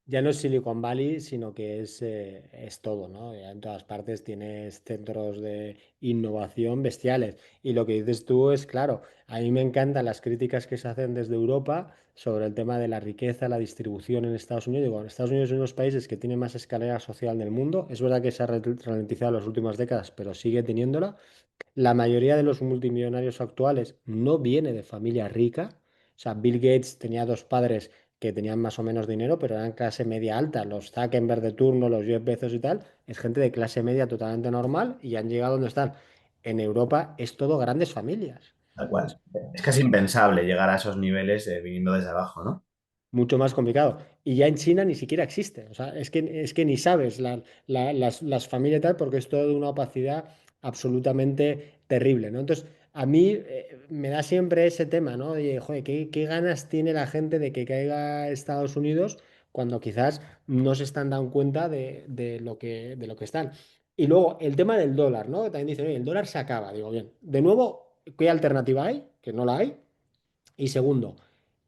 Ya no es Silicon Valley, sino que es todo, ¿no? Ya en todas partes tienes centros de innovación bestiales. Y lo que dices tú es claro, a mí me encantan las críticas que se hacen desde Europa sobre el tema de la riqueza, la distribución en Estados Unidos. Digo, Estados Unidos es uno de los países que tiene más escalera social del mundo. Es verdad que se ha ralentizado en las últimas décadas, pero sigue teniéndola. La mayoría de los multimillonarios actuales no viene de familia rica. O sea, Bill Gates tenía dos padres que tenían más o menos dinero, pero eran clase media alta. Los Zuckerberg de turno, los Jeff Bezos y tal, es gente de clase media totalmente normal y han llegado donde están. En Europa es todo grandes familias. Tal cual. Es casi impensable llegar a esos niveles viniendo desde abajo, ¿no? Mucho más complicado. Y ya en China ni siquiera existe. O sea, es que ni sabes las familias y tal, porque es todo de una opacidad absolutamente terrible, ¿no? Entonces, a mí me da siempre ese tema, ¿no? Oye, joder, ¿qué ganas tiene la gente de que caiga Estados Unidos cuando quizás no se están dando cuenta de lo que están? Y luego el tema del dólar, ¿no? También dicen, oye, el dólar se acaba. Digo, bien, de nuevo, ¿qué alternativa hay? Que no la hay. Y segundo,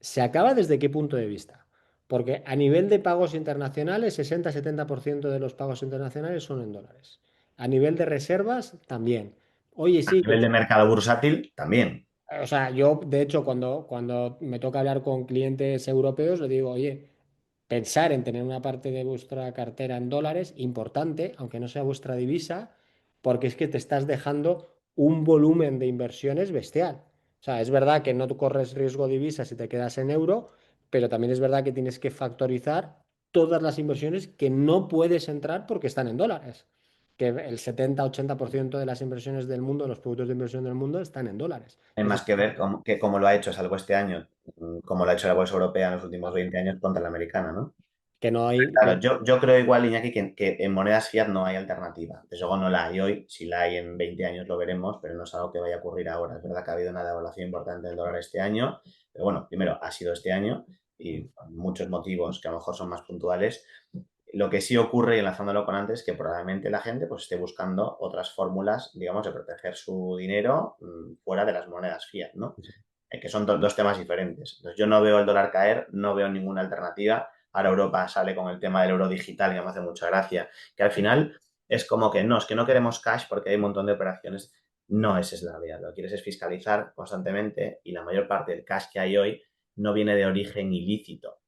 ¿se acaba desde qué punto de vista? Porque a nivel de pagos internacionales, 60-70% de los pagos internacionales son en dólares. A nivel de reservas, también. Oye, A sí, nivel de mercado bursátil, también. o sea, yo, de hecho, cuando me toca hablar con clientes europeos, le digo, oye, pensar en tener una parte de vuestra cartera en dólares, importante, aunque no sea vuestra divisa, porque es que te estás dejando un volumen de inversiones bestial. O sea, es verdad que no corres riesgo de divisa si te quedas en euro, pero también es verdad que tienes que factorizar todas las inversiones que no puedes entrar porque están en dólares. Que el 70-80% de las inversiones del mundo, los productos de inversión del mundo, están en dólares. Hay más Entonces, que ver que cómo lo ha hecho, salvo este año, como lo ha hecho la bolsa europea en los últimos 20 años contra la americana, ¿no? que no hay, Claro, yo creo igual, Iñaki, que en monedas fiat no hay alternativa. Desde luego no la hay hoy. Si la hay en 20 años lo veremos, pero no es algo que vaya a ocurrir ahora. Es verdad que ha habido una devaluación importante del dólar este año, pero bueno, primero ha sido este año y por muchos motivos que a lo mejor son más puntuales. Lo que sí ocurre, y enlazándolo con antes, que probablemente la gente pues, esté buscando otras fórmulas, digamos, de proteger su dinero fuera de las monedas fiat, ¿no? Que son dos temas diferentes. Entonces, yo no veo el dólar caer, no veo ninguna alternativa. Ahora Europa sale con el tema del euro digital, que me hace mucha gracia, que al final es como que no, es que no queremos cash porque hay un montón de operaciones. No, esa es la realidad. Lo que quieres es fiscalizar constantemente y la mayor parte del cash que hay hoy no viene de origen ilícito.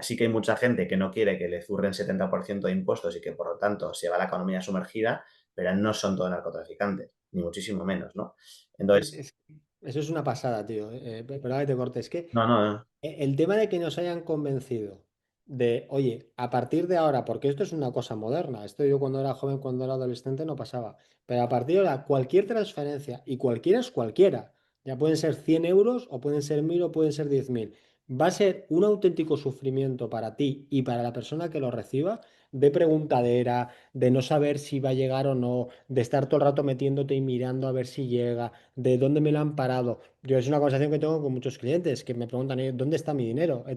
Sí que hay mucha gente que no quiere que le zurren 70% de impuestos y que por lo tanto se va la economía sumergida, pero no son todos narcotraficantes, ni muchísimo menos, ¿no? Entonces, es- eso es una pasada, tío. Perdona que te corte. Es que no, no, no, el tema de que nos hayan convencido de, oye, a partir de ahora, porque esto es una cosa moderna, esto yo cuando era joven, cuando era adolescente no pasaba, pero a partir de ahora cualquier transferencia, y cualquiera es cualquiera, ya pueden ser 100 euros o pueden ser 1000 o pueden ser 10.000, va a ser un auténtico sufrimiento para ti y para la persona que lo reciba, de preguntadera, de no saber si va a llegar o no, de estar todo el rato metiéndote y mirando a ver si llega, de dónde me lo han parado. Yo es una conversación que tengo con muchos clientes que me preguntan, ¿dónde está mi dinero? He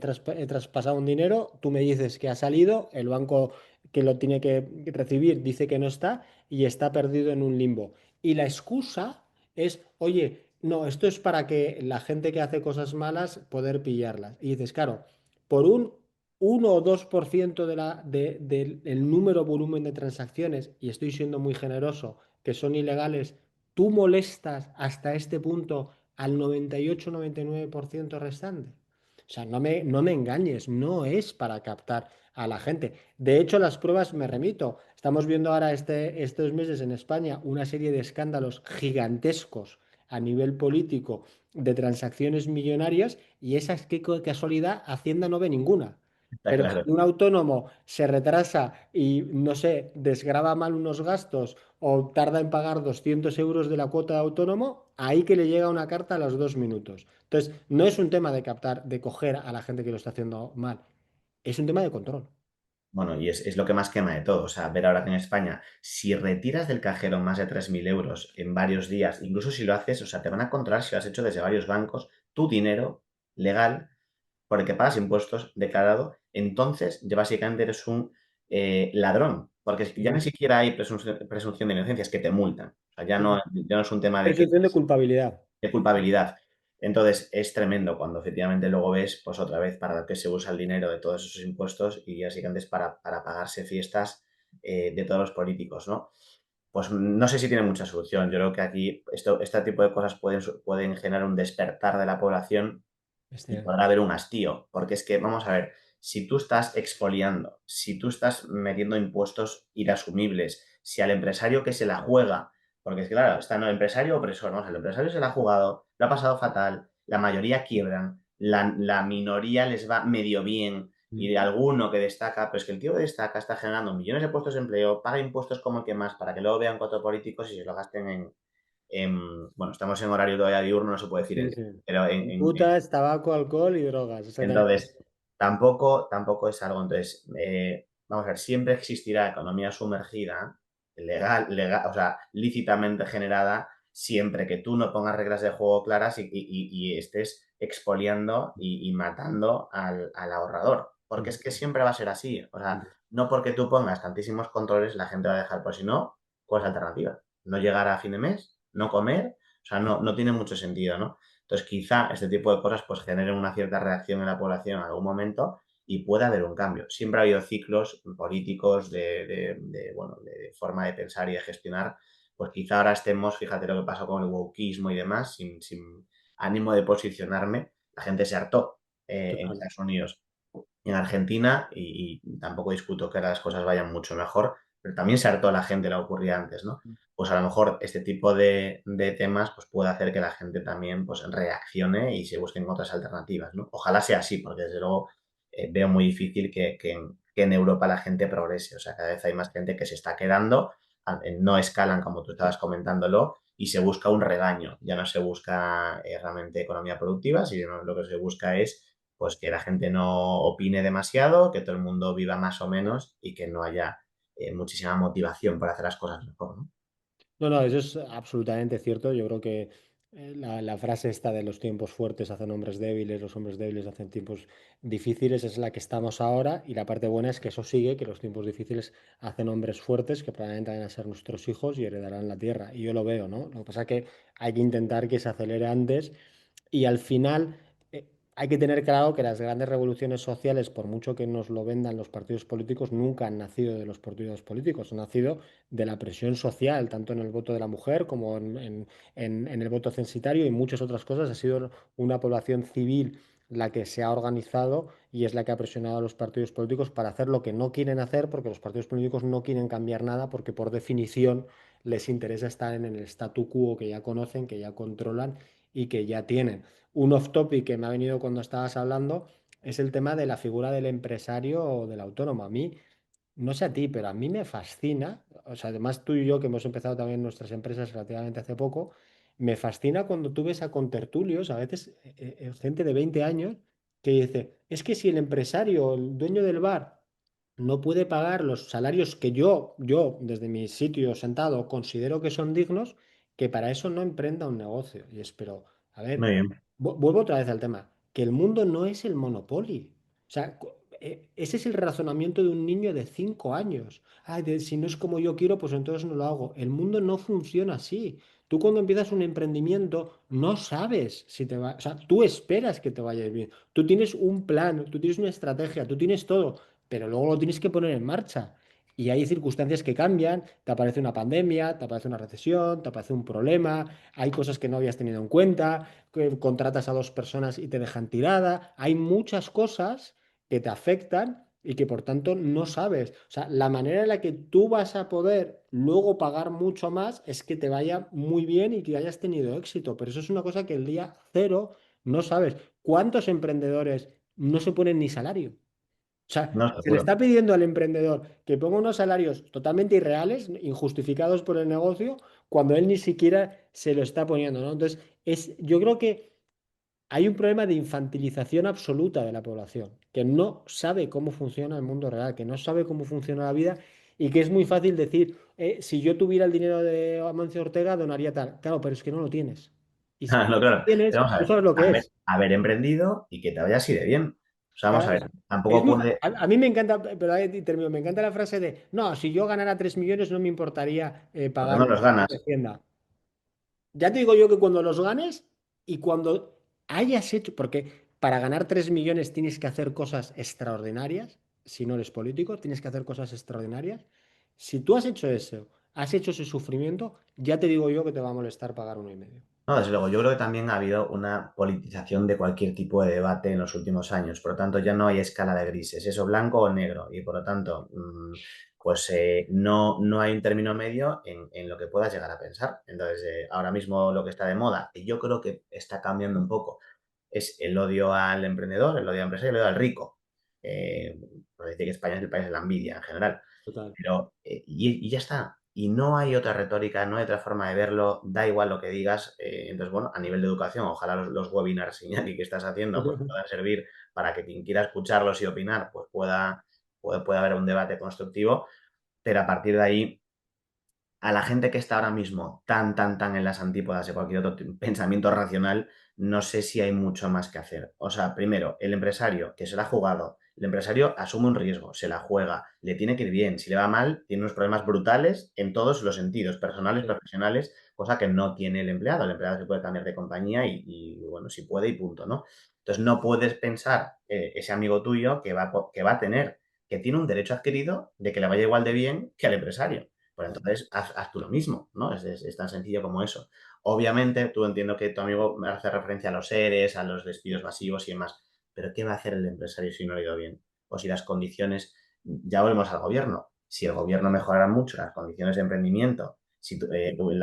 traspasado un dinero, tú me dices que ha salido, el banco que lo tiene que recibir dice que no está y está perdido en un limbo. Y la excusa es, oye, no, esto es para que la gente que hace cosas malas poder pillarlas. Y dices, claro, por un 1 o 2% del número volumen de transacciones, y estoy siendo muy generoso, que son ilegales, tú molestas hasta este punto al 98-99% restante. O sea, no me engañes, no es para captar a la gente. De hecho, las pruebas me remito. Estamos viendo ahora estos meses en España una serie de escándalos gigantescos a nivel político de transacciones millonarias y esas, qué casualidad, Hacienda no ve ninguna. está Pero claro. si un autónomo se retrasa y, no sé, desgrava mal unos gastos o tarda en pagar 200 euros de la cuota de autónomo, ahí que le llega una carta a los 2 minutos. Entonces, no es un tema de captar, de coger a la gente que lo está haciendo mal, es un tema de control. Bueno, y es lo que más quema de todo. O sea, ver ahora que en España, si retiras del cajero más de 3.000 euros en varios días, incluso si lo haces, o sea, te van a controlar si lo has hecho desde varios bancos, tu dinero legal, por el que pagas impuestos declarado, entonces ya básicamente eres un ladrón. Porque es que ya ni Ujú. siquiera hay presunción de inocencia, es que te multan. O sea, ya no es un tema de que Presunción de culpabilidad. de culpabilidad. Entonces, es tremendo cuando efectivamente luego ves, pues otra vez, para lo que se usa el dinero de todos esos impuestos y básicamente es para pagarse fiestas de todos los políticos, ¿no? Pues no sé si tiene mucha solución. Yo creo que aquí este tipo de cosas pueden generar un despertar de la población y Este, podrá haber un hastío, porque es que, vamos a ver, si tú estás expoliando, si tú estás metiendo impuestos inasumibles, si al empresario que se la juega, porque es que, claro, está no empresario opresor, ¿no? O sea, el empresario se la ha jugado, lo ha pasado fatal, la mayoría quiebran, la minoría les va medio bien y de alguno que destaca, pero es que el tío que destaca está generando millones de puestos de empleo, paga impuestos como el que más para que luego vean cuatro políticos y se lo gasten bueno, estamos en horario todavía diurno, no se puede decir sí, el día, sí. pero Putas, tabaco, alcohol y drogas, exactamente. entonces, tampoco es algo. Entonces, vamos a ver, siempre existirá economía sumergida, legal, o sea, lícitamente generada, siempre que tú no pongas reglas de juego claras y estés expoliando y matando al ahorrador. Porque es que siempre va a ser así. O sea, no porque tú pongas tantísimos controles la gente va a dejar, pues si no, ¿cuál es la alternativa? No llegar a fin de mes, no comer, o sea, no tiene mucho sentido, ¿no? Entonces, quizá este tipo de cosas pues generen una cierta reacción en la población en algún momento y puede haber un cambio. Siempre ha habido ciclos políticos bueno, de forma de pensar y de gestionar. Pues quizá ahora estemos, fíjate lo que pasó con el wokismo y demás, sin ánimo de posicionarme, la gente se hartó en Total. Estados Unidos, en Argentina, y tampoco discuto que las cosas vayan mucho mejor, pero también se hartó la gente, lo ocurría antes, ¿no? Pues a lo mejor este tipo de temas pues puede hacer que la gente también pues reaccione y se busquen otras alternativas, ¿no? Ojalá sea así, porque desde luego veo muy difícil que en Europa la gente progrese. O sea, cada vez hay más gente que se está quedando, no escalan como tú estabas comentándolo, y se busca un rebaño. Ya no se busca realmente economía productiva, sino lo que se busca es pues que la gente no opine demasiado, que todo el mundo viva más o menos y que no haya muchísima motivación para hacer las cosas mejor, ¿no? No, no, eso es absolutamente cierto. Yo creo que la frase esta de los tiempos fuertes hacen hombres débiles, los hombres débiles hacen tiempos difíciles es la que estamos ahora y la parte buena es que eso sigue, que los tiempos difíciles hacen hombres fuertes que probablemente van a ser nuestros hijos y heredarán la tierra. Y yo lo veo, ¿no? Lo que pasa es que hay que intentar que se acelere antes y al final hay que tener claro que las grandes revoluciones sociales, por mucho que nos lo vendan los partidos políticos, nunca han nacido de los partidos políticos, han nacido de la presión social, tanto en el voto de la mujer como en el voto censitario y muchas otras cosas. Ha sido una población civil la que se ha organizado y es la que ha presionado a los partidos políticos para hacer lo que no quieren hacer, porque los partidos políticos no quieren cambiar nada, porque por definición les interesa estar en el statu quo que ya conocen, que ya controlan y que ya tienen. Un off topic que me ha venido cuando estabas hablando es el tema de la figura del empresario o del autónomo. A mí, no sé a ti, pero a mí me fascina, o sea, además tú y yo que hemos empezado también nuestras empresas relativamente hace poco, me fascina cuando tú ves a contertulios, a veces gente de 20 años, que dice, es que si el empresario, el dueño del bar, no puede pagar los salarios que yo desde mi sitio sentado considero que son dignos, que para eso no emprenda un negocio. Y espero, a Muy ver, bien. vuelvo otra vez al tema, que el mundo no es el Monopoly. O sea, ese es el razonamiento de un niño de 5 años. Ay, si no es como yo quiero, pues entonces no lo hago. El mundo no funciona así. Tú cuando empiezas un emprendimiento no sabes si te va, o sea, tú esperas que te vaya bien. Tú tienes un plan, tú tienes una estrategia, tú tienes todo, pero luego lo tienes que poner en marcha. Y hay circunstancias que cambian, te aparece una pandemia, te aparece una recesión, te aparece un problema, hay cosas que no habías tenido en cuenta, que contratas a dos personas y te dejan tirada, hay muchas cosas que te afectan y que por tanto no sabes. O sea, la manera en la que tú vas a poder luego pagar mucho más es que te vaya muy bien y que hayas tenido éxito, pero eso es una cosa que el día cero no sabes. ¿Cuántos emprendedores no se ponen ni salario? O sea, No, se le seguro. está pidiendo al emprendedor que ponga unos salarios totalmente irreales, injustificados por el negocio, cuando él ni siquiera se lo está poniendo, ¿no? Entonces, yo creo que hay un problema de infantilización absoluta de la población, que no sabe cómo funciona el mundo real, que no sabe cómo funciona la vida y que es muy fácil decir, si yo tuviera el dinero de Amancio Ortega, donaría tal. Claro, pero es que no lo tienes. Y si Ah, no, no lo claro. tienes, Pero vamos a no ver, sabes lo que es. haber emprendido y que te vaya así de bien. O sea, vamos a Claro, ver, es tampoco muy, puede. a mí me encanta, pero ahí termino, me encanta la frase de, no, si yo ganara 3 millones no me importaría Porque pagar no un los ganas. de Hacienda. Ya te digo yo que cuando los ganes y cuando hayas hecho, porque para ganar 3 millones tienes que hacer cosas extraordinarias, si no eres político, tienes que hacer cosas extraordinarias. Si tú has hecho eso, has hecho ese sufrimiento, ya te digo yo que te va a molestar pagar 1,5. No, desde luego, yo creo que también ha habido una politización de cualquier tipo de debate en los últimos años. Por lo tanto, ya no hay escala de grises, eso blanco o negro. Y por lo tanto, pues no hay un término medio en lo que puedas llegar a pensar. Entonces, ahora mismo lo que está de moda, y yo creo que está cambiando un poco, es el odio al emprendedor, el odio al empresario, el odio al rico. Eh, pues dice que España es el país de la envidia en general. Total. Pero, y ya está. Y no hay otra retórica, no hay otra forma de verlo, da igual lo que digas. Entonces, bueno, a nivel de educación, ojalá los webinars Iñaki, que estás haciendo pues puedan servir para que quien quiera escucharlos y opinar pues pueda haber un debate constructivo, pero a partir de ahí a la gente que está ahora mismo tan en las antípodas de cualquier otro pensamiento racional, no sé si hay mucho más que hacer. O sea, primero, el empresario que se la ha jugado, el empresario asume un riesgo, se la juega, le tiene que ir bien. Si le va mal, tiene unos problemas brutales en todos los sentidos, personales, Sí. profesionales, cosa que no tiene el empleado. El empleado se puede cambiar de compañía bueno, si puede y punto, ¿no? Entonces, no puedes pensar ese amigo tuyo que va a tener, que tiene un derecho adquirido de que le vaya igual de bien que al empresario. Pues entonces haz tú lo mismo, ¿no? Es tan sencillo como eso. Obviamente, tú entiendo que tu amigo me hace referencia a los ERES, a los despidos masivos y demás, pero ¿qué va a hacer el empresario si no le ha ido bien? O si las condiciones, ya volvemos al gobierno, si el gobierno mejorara mucho las condiciones de emprendimiento, si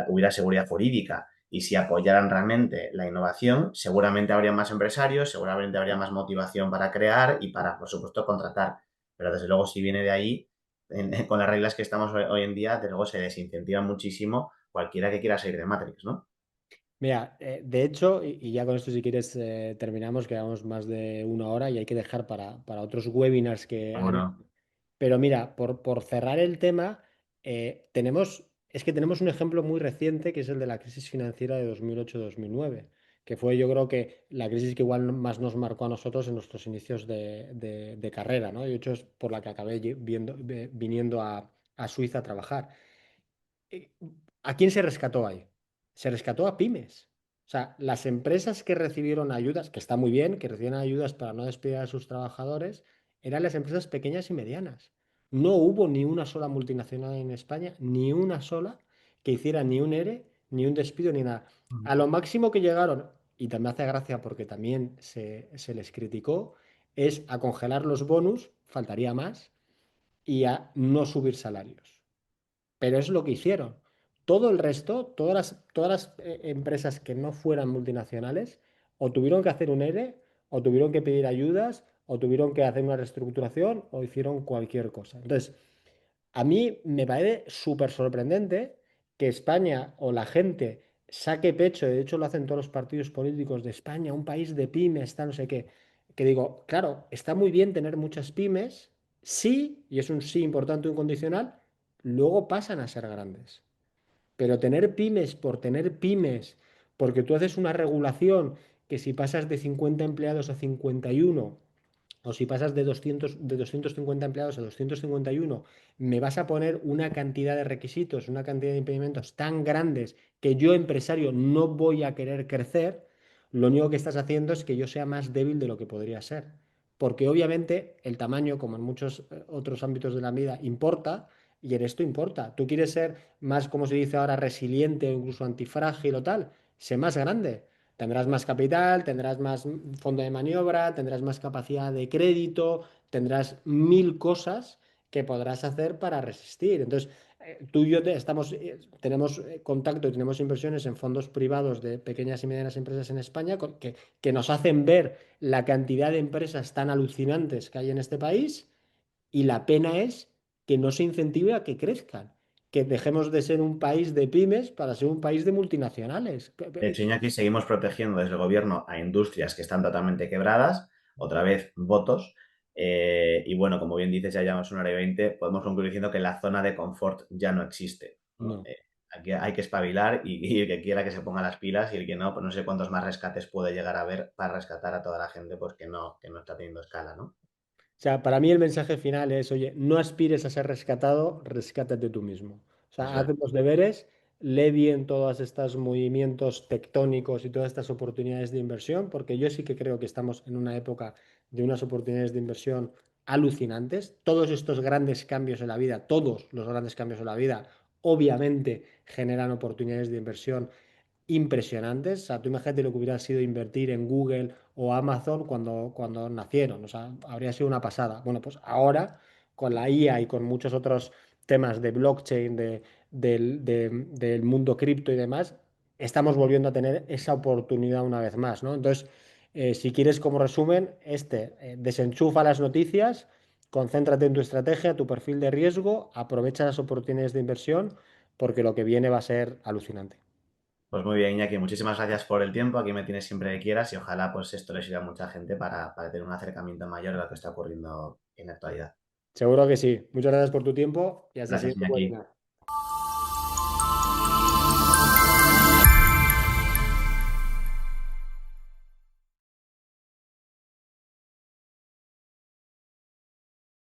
hubiera seguridad jurídica y si apoyaran realmente la innovación, seguramente habría más empresarios, seguramente habría más motivación para crear y para, por supuesto, contratar. Pero desde luego, si viene de ahí, con las reglas que estamos hoy en día, desde luego se desincentiva muchísimo cualquiera que quiera salir de Matrix, ¿no? Mira, de hecho, y ya con esto si quieres terminamos, que llevamos más de una hora y hay que dejar para otros webinars que haremos. Seguro. Pero mira, por cerrar el tema, es que tenemos un ejemplo muy reciente que es el de la crisis financiera de 2008-2009, que fue yo creo que la crisis que igual más nos marcó a nosotros en nuestros inicios de carrera, ¿no? De hecho es por la que acabé viniendo a Suiza a trabajar. eh, ¿A quién se rescató ahí? Se rescató a pymes. O sea, las empresas que recibieron ayudas, que está muy bien, que recibieron ayudas para no despedir a sus trabajadores, eran las empresas pequeñas y medianas. No hubo ni una sola multinacional en España, ni una sola que hiciera ni un ERE, ni un despido, ni nada. A lo máximo que llegaron, y también hace gracia porque también se les criticó, es a congelar los bonus, faltaría más, y a no subir salarios. Pero es lo que hicieron. Todo el resto, todas las empresas que no fueran multinacionales, o tuvieron que hacer un ERE, o tuvieron que pedir ayudas, o tuvieron que hacer una reestructuración, o hicieron cualquier cosa. Entonces, a mí me parece súper sorprendente que España o la gente saque pecho, de hecho lo hacen todos los partidos políticos de España, un país de pymes, está no sé qué, que digo, claro, está muy bien tener muchas pymes, sí, y es un sí importante, un condicional, luego pasan a ser grandes. Pero tener pymes por tener pymes, porque tú haces una regulación que si pasas de 50 empleados a 51 o si pasas de 250 empleados a 251, me vas a poner una cantidad de requisitos, una cantidad de impedimentos tan grandes que yo, empresario, no voy a querer crecer, lo único que estás haciendo es que yo sea más débil de lo que podría ser. Porque obviamente el tamaño, como en muchos otros ámbitos de la vida, importa y en esto importa. Tú quieres ser más, como se dice ahora, resiliente o incluso antifrágil o tal, sé más grande. Tendrás más capital, tendrás más fondo de maniobra, tendrás más capacidad de crédito, tendrás mil cosas que podrás hacer para resistir. Entonces, tú y yo tenemos contacto y tenemos inversiones en fondos privados de pequeñas y medianas empresas en España que nos hacen ver la cantidad de empresas tan alucinantes que hay en este país y la pena es que no se incentive a que crezcan, que dejemos de ser un país de pymes para ser un país de multinacionales. De hecho, Iñaki, seguimos protegiendo desde el gobierno a industrias que están totalmente quebradas, otra vez votos. Y bueno, como bien dices, ya llevamos 1 hora y 20, podemos concluir diciendo que la zona de confort ya no existe, ¿no? No. Aquí hay que espabilar y el que quiera que se ponga las pilas y el que no, pues no sé cuántos más rescates puede llegar a haber para rescatar a toda la gente pues que no está teniendo escala, ¿no? O sea, para mí el mensaje final es, oye, no aspires a ser rescatado, rescátate tú mismo. O sea, Eso haz es. los deberes, lee bien todos estos movimientos tectónicos y todas estas oportunidades de inversión, porque yo sí que creo que estamos en una época de unas oportunidades de inversión alucinantes. Todos estos grandes cambios en la vida, todos los grandes cambios en la vida, obviamente generan oportunidades de inversión impresionantes. O sea, tú imagínate lo que hubiera sido invertir en Google o Amazon cuando nacieron. O sea, habría sido una pasada. Bueno, pues ahora con la IA y con muchos otros temas de blockchain, del mundo cripto y demás, estamos volviendo a tener esa oportunidad una vez más, ¿no? Entonces, si quieres como resumen, desenchufa las noticias, concéntrate en tu estrategia, tu perfil de riesgo, aprovecha las oportunidades de inversión, porque lo que viene va a ser alucinante. Pues muy bien, Iñaki, muchísimas gracias por el tiempo. Aquí me tienes siempre que quieras y ojalá pues esto le sirva a mucha gente para tener un acercamiento mayor a lo que está ocurriendo en la actualidad. Seguro que sí. Muchas gracias por tu tiempo y hasta el Gracias, siguiente Iñaki. webinar.